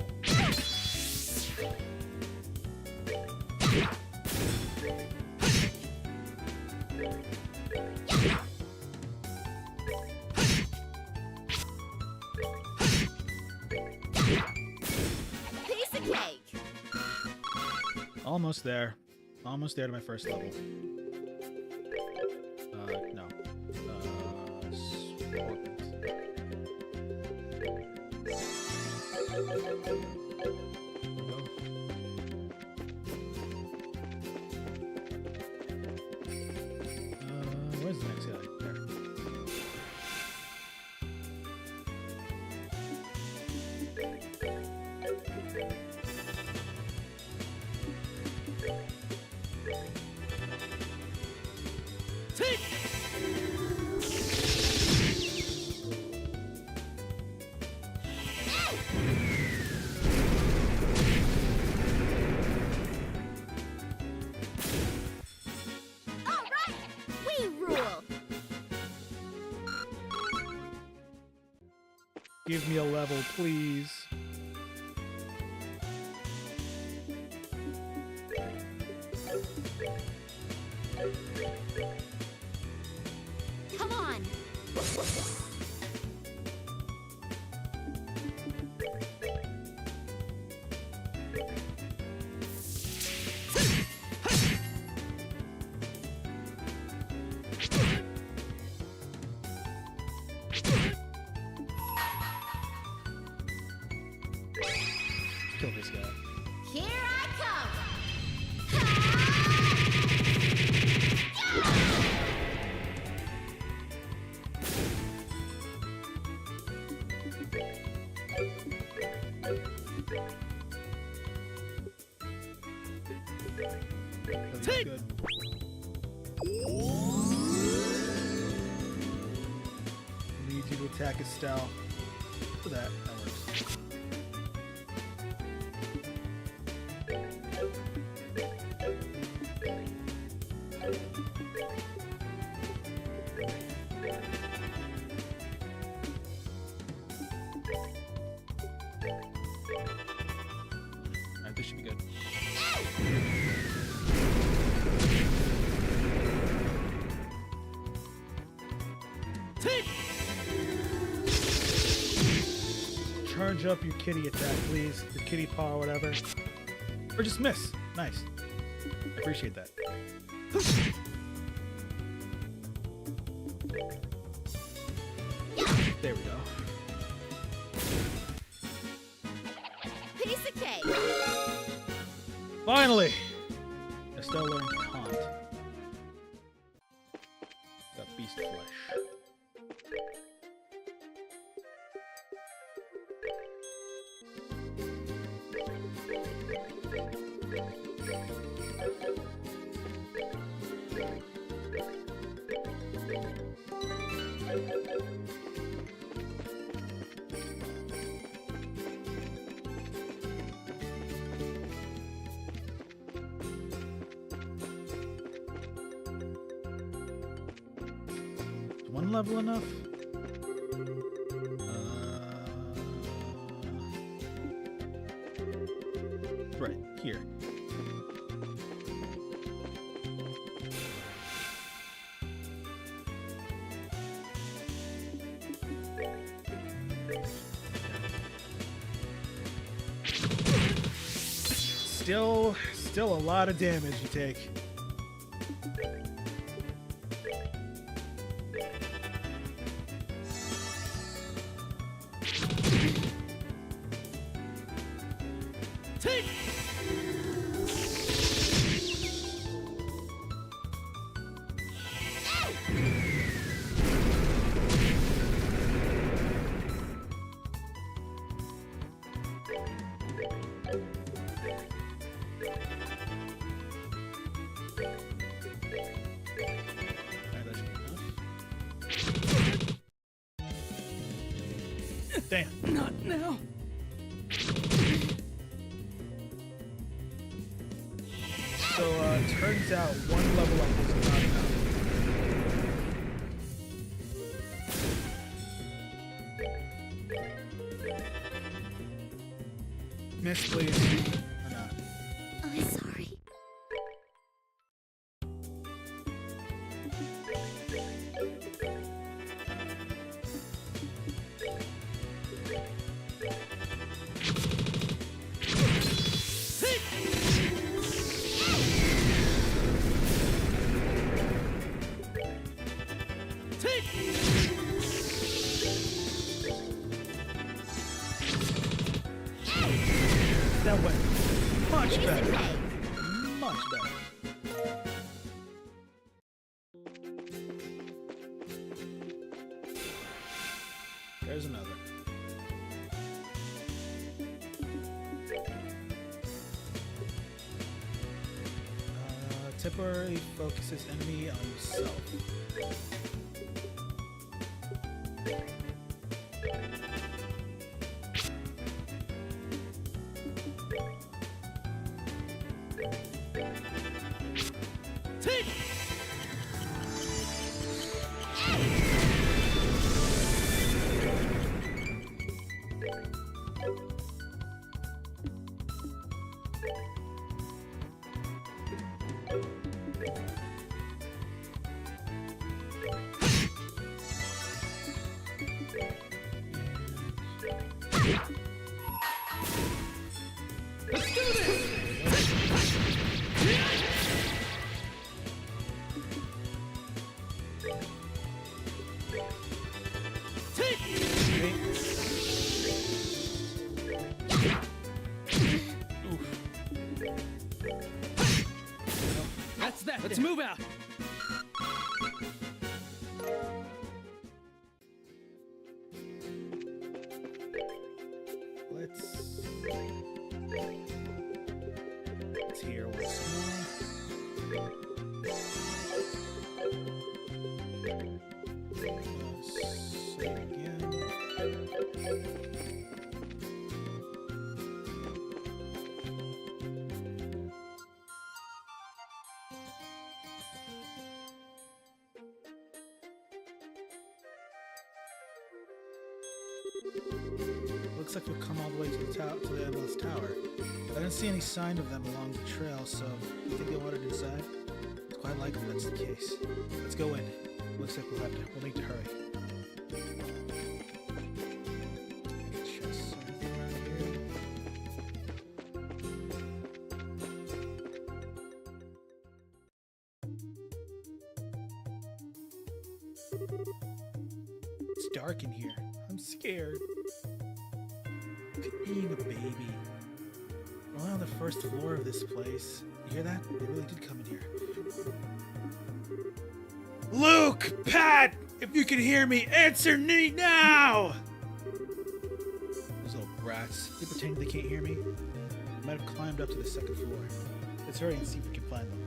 Piece of cake. Almost there. Almost there to my first level. No. Scorpions. Where's the next guy? There. Take. All right, we rule. Give me a level, please. Come on. Kill this guy. Here I come. That's Take. good. Need you to attack his style. For that works. Alright, this should be good. Take. Charge up your kitty attack, please. Your kitty paw or whatever. Or just miss. Nice. I appreciate that. There we go. Piece of cake. Finally! I still learned to taunt. Got beast flesh. Is one level enough? Right, here. Still a lot of damage you take. Take. Alright, that should be enough. Damn. Not now. So, turns out one level up was not enough. Miss, please. Or not. I'm sorry. Take. That went much Piece of better. cake. Much better. There's another. Temporarily focuses enemy on himself. That's that. Let's move out. Let's hear what's more. Say it again. Looks like we've come all the way to the endless tower. I didn't see any sign of them along the trail, so you think they wandered inside? It's quite likely that's the case. Let's go in. Looks like we'll need to hurry. Chests right here. It's dark in here. I'm scared. Look at being a baby. We're only on the first floor of this place. You hear that? They really did come in here. Luke! Pat! If you can hear me, answer me now! Those little brats. They pretend they can't hear me. They might have climbed up to the second floor. Let's hurry and see if we can find them.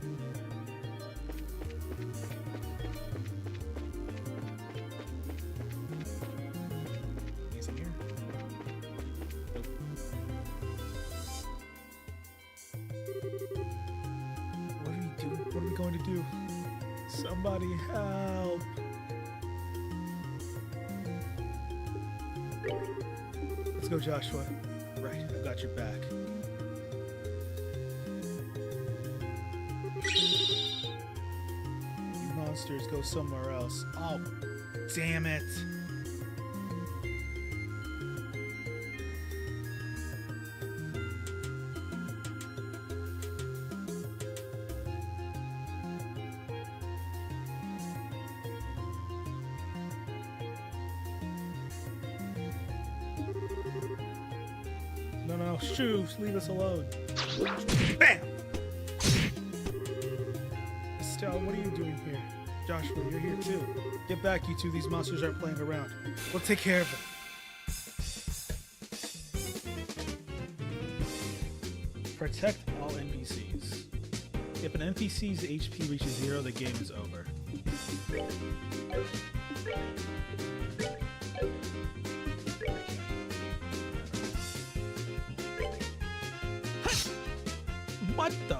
What are we going to do? Somebody help! Let's go, Joshua. Right, I've got your back. You monsters go somewhere else. Oh, damn it! No, shoo, leave us alone. Bam! Estelle, what are you doing here? Joshua, you're here too. Get back, you two. These monsters aren't playing around. We'll take care of them. Protect all NPCs. If an NPC's HP reaches 0, the game is over. What the?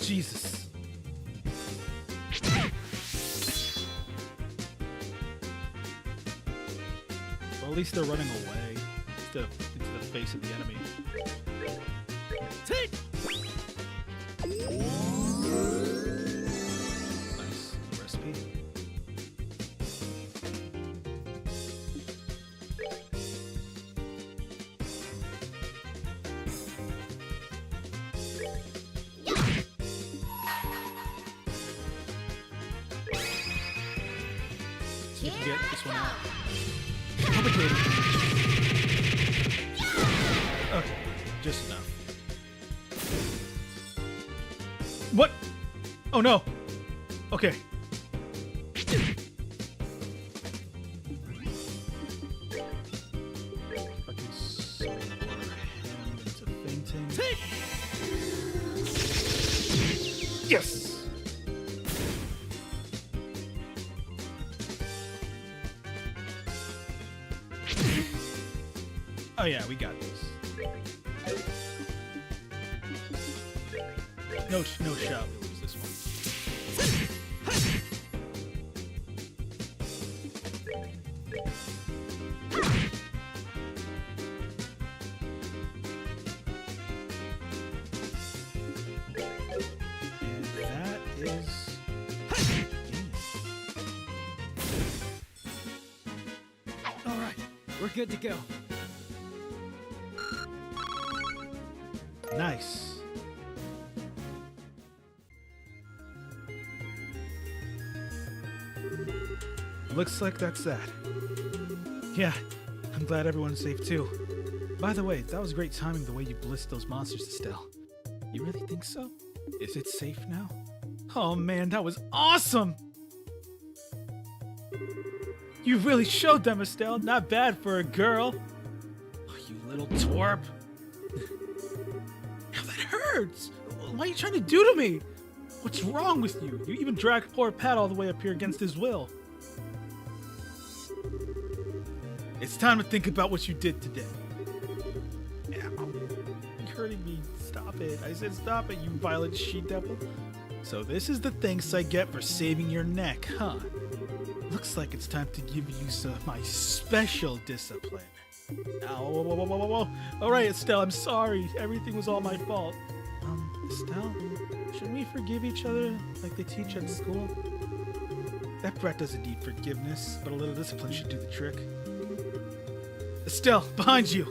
Jesus. Well, at least they're running away instead of into the face of the enemy. Take! Nice recipe. You can get this one out. Complicated. Okay, just enough. What? Oh no. Okay. Yes! Oh yeah, we got this. No shot we lose this one. And that is... All right, we're good to go. Nice. Looks like that's that. Yeah, I'm glad everyone's safe too. By the way, that was great timing the way you blitzed those monsters, Estelle. You really think so? Is it safe now? Oh man, that was awesome! You really showed them, Estelle. Not bad for a girl. Oh, you little twerp. Ow, that hurts! What are you trying to do to me? What's wrong with you? You even dragged poor Pat all the way up here against his will. It's time to think about what you did today. Ow. You're hurting me. Stop it. I said stop it, you violent she-devil. So this is the thanks I get for saving your neck, huh? Looks like it's time to give you some of my special discipline. Ow, whoa, whoa, whoa, whoa, whoa. All right, Estelle, I'm sorry. Everything was all my fault. Estelle, shouldn't we forgive each other like they teach at school? That brat doesn't need forgiveness, but a little discipline should do the trick. Estelle, behind you!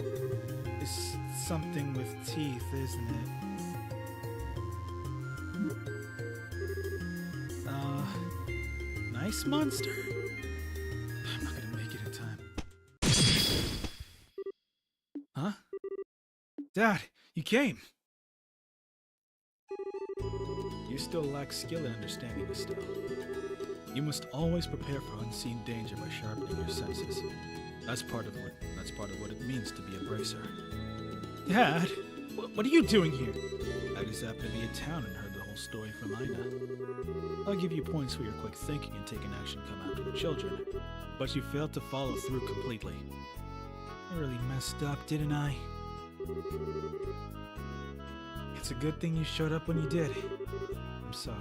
It's something with teeth, isn't it? Nice monster? I'm not gonna make it in time. Huh? Dad, you came! You still lack skill in understanding this stuff. You must always prepare for unseen danger by sharpening your senses. That's part of what it means to be a bracer. Dad, what are you doing here? I just happened to be in town and heard the whole story from Ina. I'll give you points for your quick thinking and taking action come after the children, but you failed to follow through completely. I really messed up, didn't I? It's a good thing you showed up when you did. I'm sorry.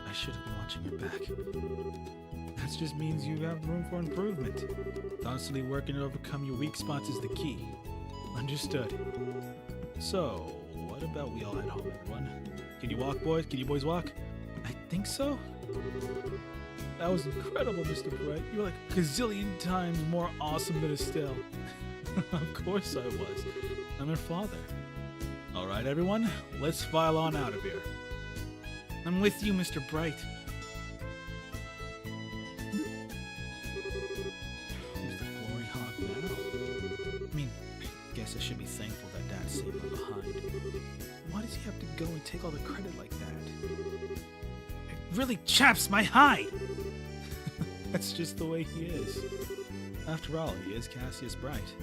I should have been watching your back. That just means you have room for improvement. Constantly working to overcome your weak spots is the key. Understood. So, what about we all head home, everyone? Can you walk, boys? Can you boys walk? I think so. That was incredible, Mr. Bright. You were like a gazillion times more awesome than Estelle. Of course I was. I'm her father. All right, everyone, let's file on out of here. I'm with you, Mr. Bright. Who's the glory hog now? I mean, I guess I should be thankful that Dad saved him behind. Why does he have to go and take all the credit like that? It really chaps my hide! That's just the way he is. After all, he is Cassius Bright.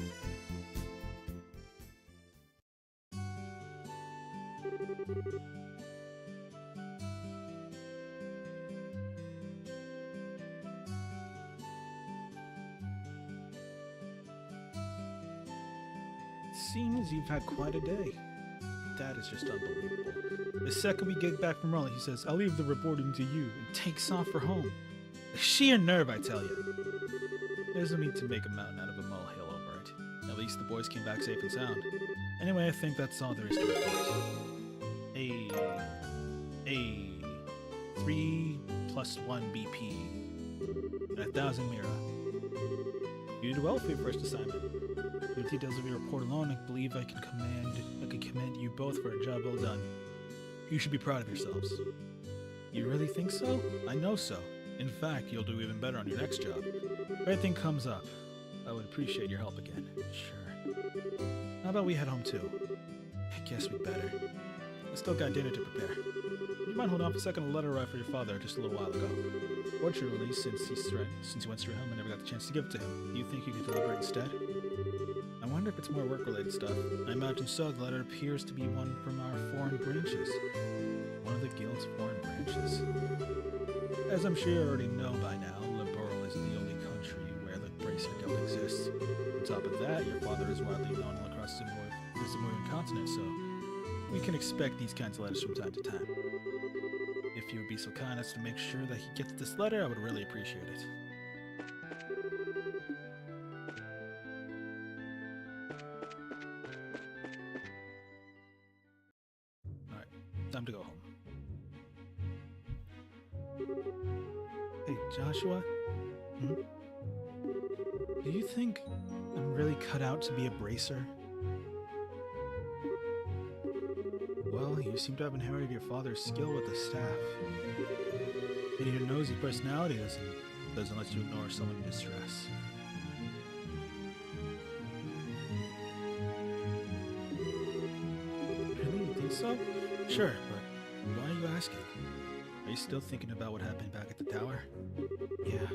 Seems you've had quite a day. That is just unbelievable. The second we get back from Raleigh, he says, I'll leave the reporting to you, and takes off for home. The sheer nerve, I tell you. There's no need to make a mountain out of a molehill over it. At least the boys came back safe and sound. Anyway, I think that's all there is to report. 3 plus 1 BP. 1,000 Mira. You did well for your first assignment. With the details of your report alone, I believe I can commend you both for a job well done. You should be proud of yourselves. You really think so? I know so. In fact, you'll do even better on your next job. If anything comes up, I would appreciate your help again. Sure. How about we head home too? I guess we'd better. I still got dinner to prepare. Would you mind holding off a second? A letter arrived for your father just a little while ago. Fortunately, since he went straight home, I never got the chance to give it to him. Do you think you could deliver it instead? I wonder if it's more work-related stuff. I imagine so. The letter appears to be one from our foreign branches. One of the guild's foreign branches. As I'm sure you already know by now, Liberal is the only country where the Bracer Guild exists. On top of that, your father is widely known all across the Zamorian continent, so we can expect these kinds of letters from time to time. If you would be so kind as to make sure that he gets this letter, I would really appreciate it. Alright, time to go home. Hey, Joshua? Do you think I'm really cut out to be a bracer? Well, you seem to have inherited your father's skill with the staff. And your nosy personality doesn't let you ignore someone in distress. Really? You think so? Sure, but why are you asking? Are you still thinking about what happened back at the tower? Yeah.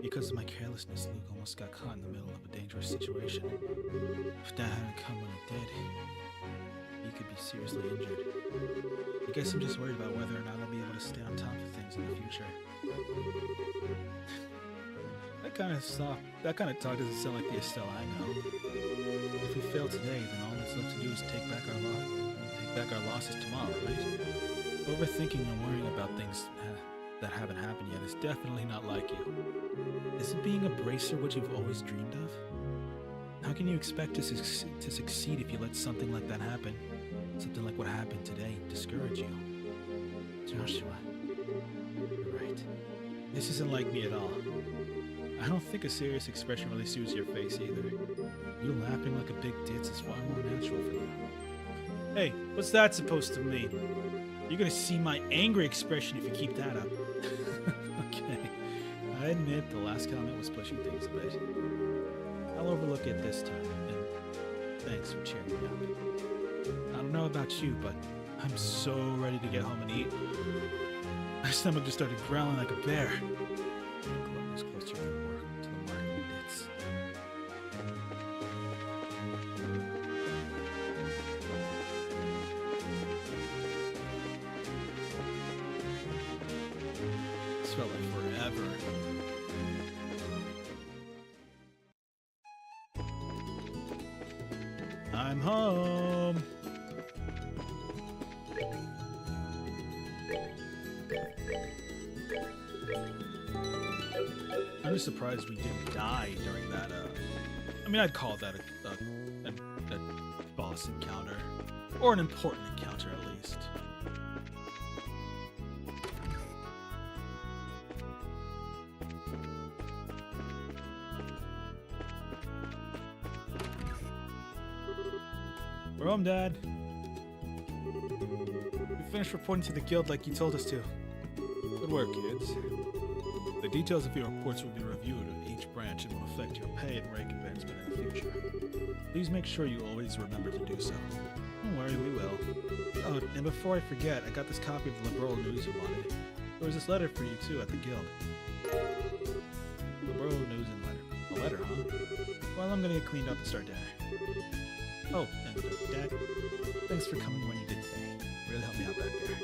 Because of my carelessness, Luke almost got caught in the middle of a dangerous situation. If that hadn't come when it did, he could be seriously injured. I guess I'm just worried about whether or not I'll be able to stay on top of things in the future. That kind of talk doesn't sound like the Estelle I know. If we fail today, then all that's left to do is take back our losses tomorrow, right? Overthinking and worrying about things that haven't happened yet is definitely not like you. Isn't being a bracer what you've always dreamed of? How can you expect to succeed if you let something like that happen? Something like what happened today discourage you? Joshua, you're right. This isn't like me at all. I don't think a serious expression really suits your face either. You laughing like a big ditz is far more natural for you. Hey, what's that supposed to mean? You're gonna see my angry expression if you keep that up. Okay. I admit the last comment was pushing things a bit. I'll overlook it this time, and thanks for cheering me up. I don't know about you, but I'm so ready to get home and eat. My stomach just started growling like a bear. Close to the market bits. This felt like forever. I'm home. I'm just surprised we didn't die during that, I mean, I'd call that a boss encounter. Or an important encounter, at least. We're home, Dad. We finished reporting to the guild like you told us to. Good work, kids. The details of your reports will be reviewed of each branch and will affect your pay and rank advancement in the future. Please make sure you always remember to do so. Don't worry, we will. Oh, and before I forget, I got this copy of the Liberal News you wanted. There was this letter for you, too, at the guild. Liberal News and letter. A letter, huh? Well, I'm gonna get cleaned up and start dinner. Oh, and Dad, thanks for coming when you did today. Really helped me out back there.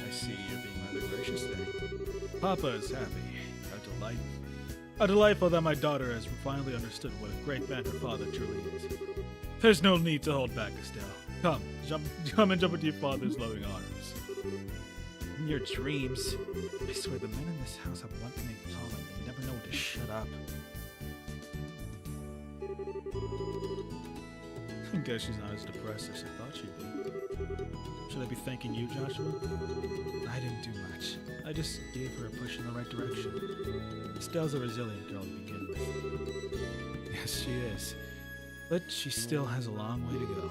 I see you're being rather gracious today. Papa is happy. How delightful that my daughter has finally understood what a great man her father truly is. There's no need to hold back, Estelle. Come and jump into your father's loving arms. In your dreams. I swear the men in this house have one thing in common. They never know when to shut up. I guess she's not as depressed as I thought she'd be. Should I be thanking you, Joshua? I didn't do much. I just gave her a push in the right direction. Estelle's a resilient girl to begin with. Yes, she is. But she still has a long way to go.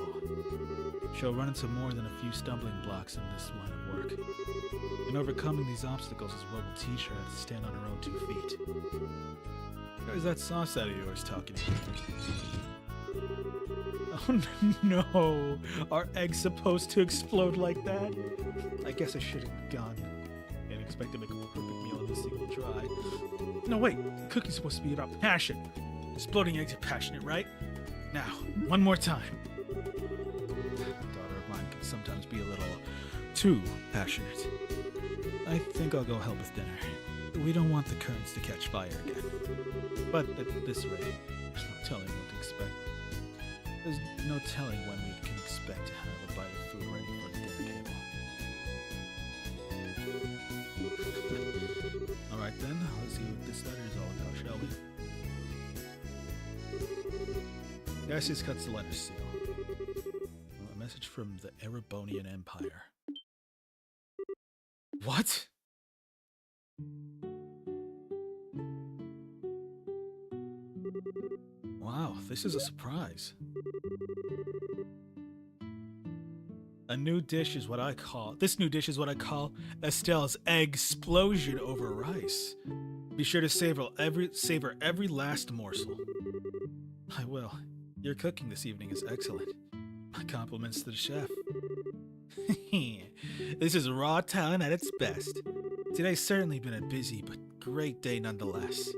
She'll run into more than a few stumbling blocks in this line of work. And overcoming these obstacles is what will teach her how to stand on her own 2 feet. Where's that sauce out of yours talking to me? Oh no! Are eggs supposed to explode like that? I guess I should have gone. Can't expect to make a perfect meal in a single try. No, wait! Cooking's supposed to be about passion. Exploding eggs are passionate, right? Now, one more time. A daughter of mine can sometimes be a little too passionate. I think I'll go help with dinner. We don't want the curtains to catch fire again. But at this rate, there's no telling what to expect. There's no telling when we can expect to have a bite of food ready for the dinner table. Alright then, let's see what this letter is all about, shall we? Cassius cuts the letter seal. A message from the Erebonian Empire. What? Wow, this is a surprise. This new dish is what I call Estelle's egg explosion over rice. Be sure to savor every last morsel. I will. Your cooking this evening is excellent. My compliments to the chef. This is raw talent at its best. Today's certainly been a busy but great day nonetheless.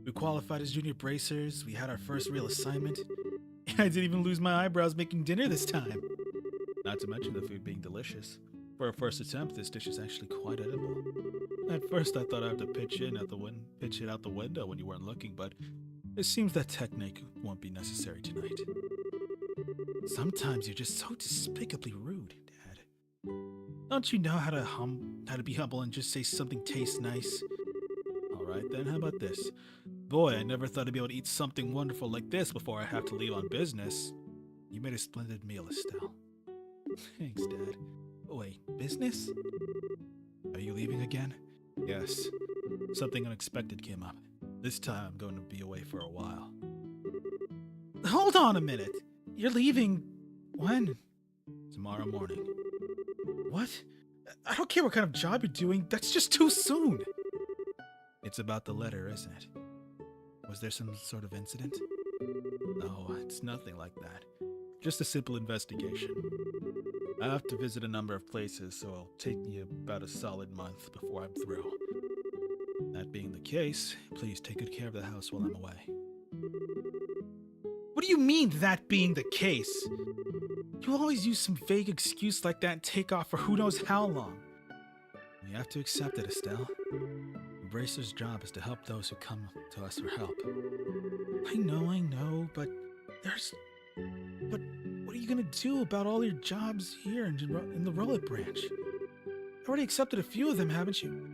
We qualified as junior bracers, we had our first real assignment, and I didn't even lose my eyebrows making dinner this time. Not to mention the food being delicious. For a first attempt, this dish is actually quite edible. At first I thought I'd have to pitch it out the window when you weren't looking, but it seems that technique won't be necessary tonight. Sometimes you're just so despicably rude, Dad. Don't you know how to be humble and just say something tastes nice? Alright then, how about this? Boy, I never thought I'd be able to eat something wonderful like this before I have to leave on business. You made a splendid meal, Estelle. Thanks, Dad. Oh, wait, business? Are you leaving again? Yes. Something unexpected came up. This time I'm going to be away for a while. Hold on a minute! You're leaving... when? Tomorrow morning. What? I don't care what kind of job you're doing, that's just too soon! It's about the letter, isn't it? Was there some sort of incident? No, it's nothing like that. Just a simple investigation. I have to visit a number of places, so it'll take me about a solid month before I'm through. That being the case, please take good care of the house while I'm away. What do you mean, that being the case? You always use some vague excuse like that and take off for who knows how long. We have to accept it, Estelle. The bracer's job is to help those who come to us for help. I know, but what are you gonna do about all your jobs here in the Rollet branch? You already accepted a few of them, haven't you?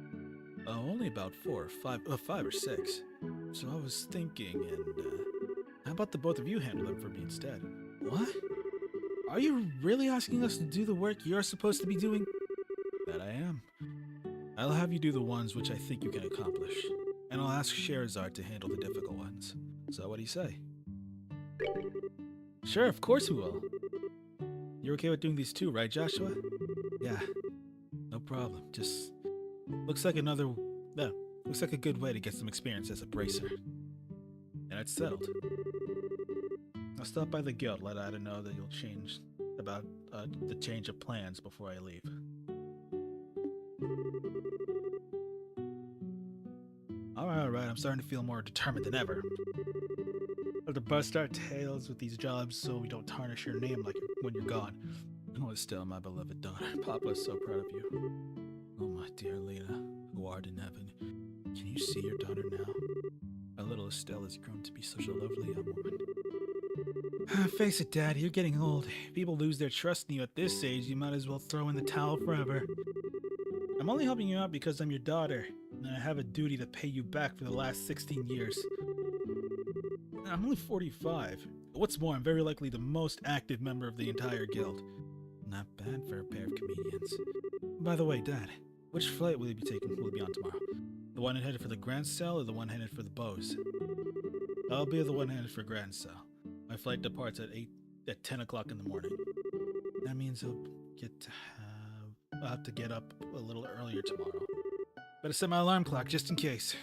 Only about 5 or 6. So I was thinking, how about the both of you handle them for me instead? What? Are you really asking us to do the work you're supposed to be doing? That I am. I'll have you do the ones which I think you can accomplish, and I'll ask Sherazard to handle the difficult ones. So what do you say? Sure, of course we will. You're okay with doing these too, right, Joshua? Yeah, no problem. Just looks like a good way to get some experience as a bracer. And it's settled. I'll stop by the guild, let Ada know that you'll change about the change of plans before I leave. Alright, I'm starting to feel more determined than ever. Have to bust our tails with these jobs so we don't tarnish your name when you're gone. Oh, Estelle, my beloved daughter, Papa is so proud of you. Oh, my dear Lena, who art in heaven, can you see your daughter now? Our little Estelle has grown to be such a lovely young woman. Face it, Dad, you're getting old. If people lose their trust in you at this age, you might as well throw in the towel forever. I'm only helping you out because I'm your daughter, and I have a duty to pay you back for the last 16 years. I'm only 45. What's more, I'm very likely the most active member of the entire guild. Not bad for a pair of comedians. By the way, Dad, which flight will you be on tomorrow? The one headed for the Grand Cell or the one headed for the Bows? I'll be the one headed for Grand Cell. My flight departs at 10 o'clock in the morning. That means I'll have to get up a little earlier tomorrow. Better set my alarm clock just in case.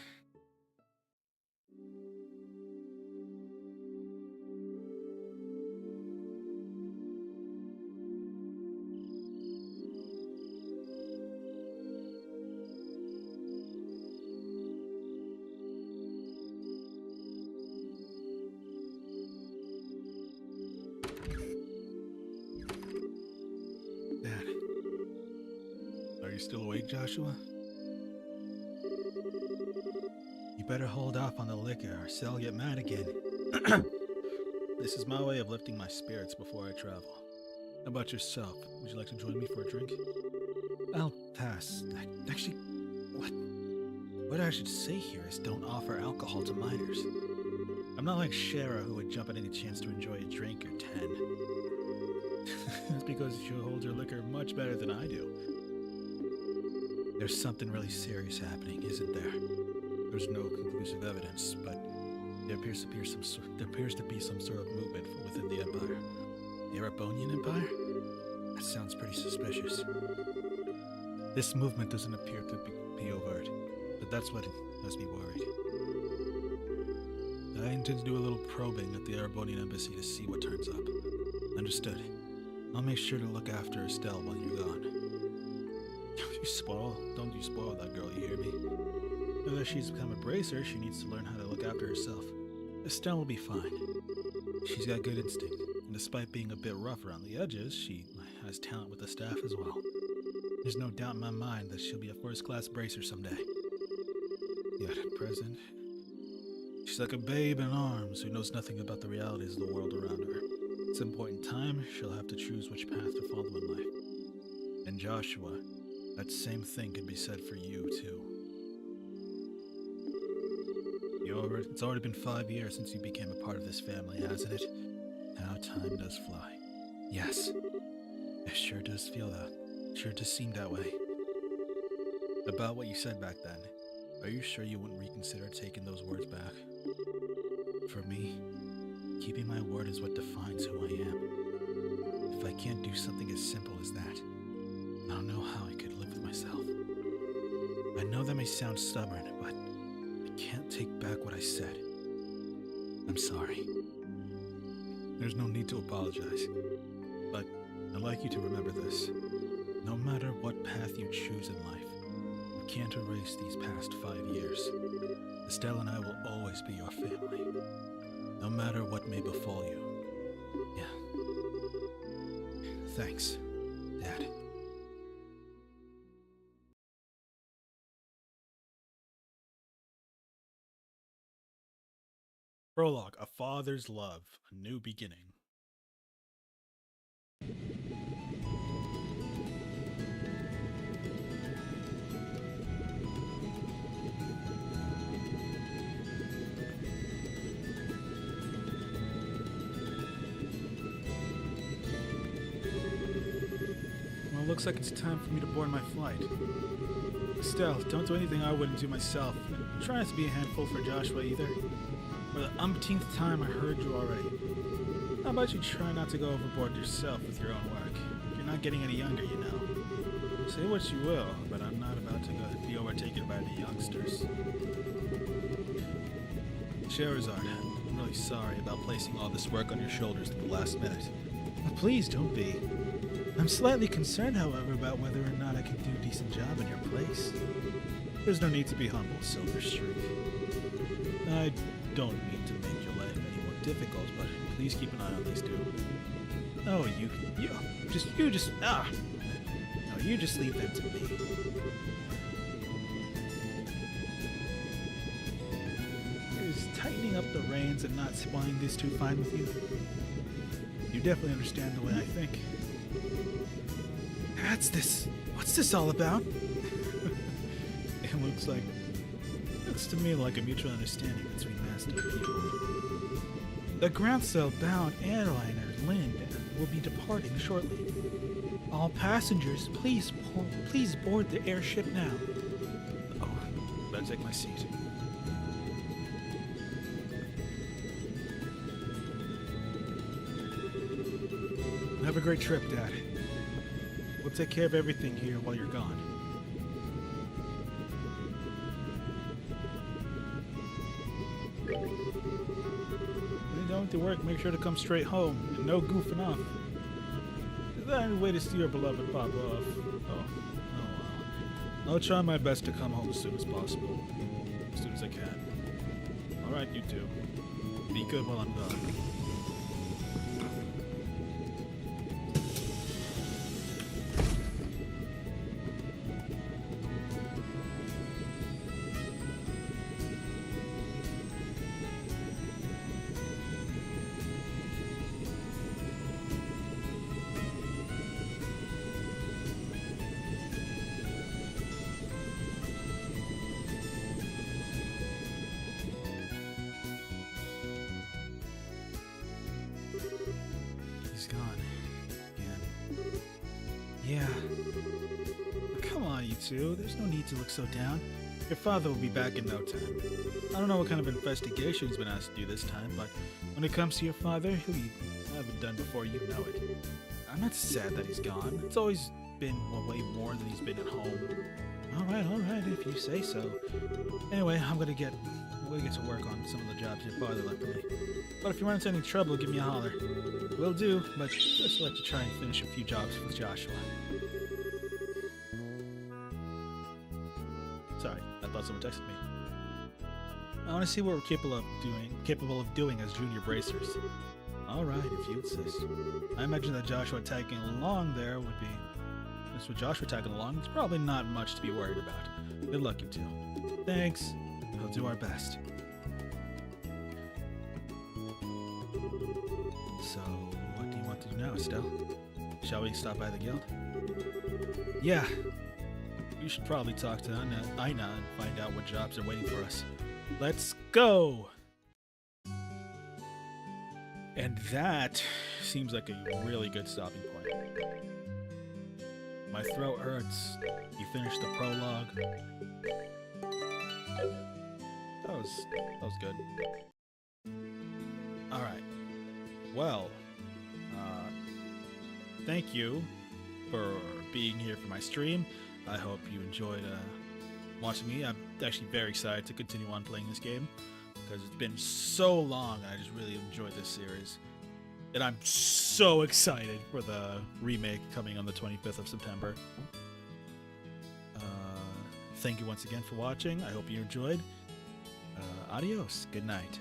still awake, Joshua? You better hold off on the liquor or Sal get mad again. This is my way of lifting my spirits before I travel. How about yourself? Would you like to join me for a drink? I'll pass. Actually, what I should say here is don't offer alcohol to minors. I'm not like Shara, who would jump at any chance to enjoy a drink or 10. That's because she holds her liquor much better than I do. There's something really serious happening, isn't there? There's no conclusive evidence, but there appears to be some sort of movement from within the Empire. The Arabonian Empire? That sounds pretty suspicious. This movement doesn't appear to be overt, but that's what has me worried. I intend to do a little probing at the Arabonian Embassy to see what turns up. Understood. I'll make sure to look after Estelle while you're gone. Don't you spoil that girl, you hear me? Now that she's become a bracer, she needs to learn how to look after herself. Estelle will be fine. She's got good instinct, and despite being a bit rough around the edges, she has talent with the staff as well. There's no doubt in my mind that she'll be a first-class bracer someday. Yet at present, she's like a babe in arms who knows nothing about the realities of the world around her. At some point in time, she'll have to choose which path to follow in life. And Joshua, that same thing can be said for you, too. It's already been 5 years since you became a part of this family, hasn't it? How time does fly. Yes, it sure does feel that. Sure does seem that way. About what you said back then, are you sure you wouldn't reconsider taking those words back? For me, keeping my word is what defines who I am. If I can't do something as simple as that, I don't know how I could live with myself. I know that may sound stubborn, but I can't take back what I said. I'm sorry. There's no need to apologize, but I'd like you to remember this. No matter what path you choose in life, you can't erase these past 5 years. Estelle and I will always be your family, no matter what may befall you. Yeah. Thanks, Dad. Prologue, A Father's Love, A New Beginning. Well, looks like it's time for me to board my flight. Estelle, don't do anything I wouldn't do myself. Try not to be a handful for Joshua either. For the umpteenth time, I heard you already. How about you try not to go overboard yourself with your own work? You're not getting any younger, you know. Say what you will, but I'm not about to be overtaken by the youngsters. Sherazard, I'm really sorry about placing all this work on your shoulders at the last minute. Please don't be. I'm slightly concerned, however, about whether or not I can do a decent job in your place. There's no need to be humble, Silverstreak. I don't mean to make your life any more difficult, but please keep an eye on these two. Oh, you just leave that to me. Is tightening up the reins and not spying these two fine with you? You definitely understand the way I think. What's this all about? It looks to me like a mutual understanding between master and people. The ground-cell-bound airliner Lind will be departing shortly. All passengers, please board the airship now. Oh, better take my seat. Have a great trip, Dad. We'll take care of everything here while you're gone. When you're done with your work, make sure to come straight home and no goofing off. Is there any way to see your beloved pop off? Oh well. I'll try my best to come home as soon as possible. As soon as I can. Alright, you two. Be good while I'm gone. Yeah. Come on, you two. There's no need to look so down. Your father will be back in no time. I don't know what kind of investigation he's been asked to do this time, but when it comes to your father, he'll be done before you know it. I'm not sad that he's gone. It's always been way more than he's been at home. All right, if you say so. Anyway, I'm gonna get to work on some of the jobs your father left me. But if you run into any trouble, give me a holler. Will do, but just like to try and finish a few jobs with Joshua. Sorry, I thought someone texted me. I want to see what we're capable of doing as junior bracers. All right, if you insist. I imagine that Joshua tagging along there would be. As for Joshua tagging along, it's probably not much to be worried about. Good luck, you two. Thanks. We'll do our best. So, what do you want to do now, Estelle? Shall we stop by the guild? Yeah. You should probably talk to Aina and find out what jobs are waiting for us. Let's go! And that seems like a really good stopping point. My throat hurts. You finished the prologue. That was good. Alright. Well, thank you for being here for my stream. I hope you enjoyed watching me. I'm actually very excited to continue on playing this game because it's been so long and I just really enjoyed this series. And I'm so excited for the remake coming on the 25th of September. Thank you once again for watching. I hope you enjoyed. Adios. Good night.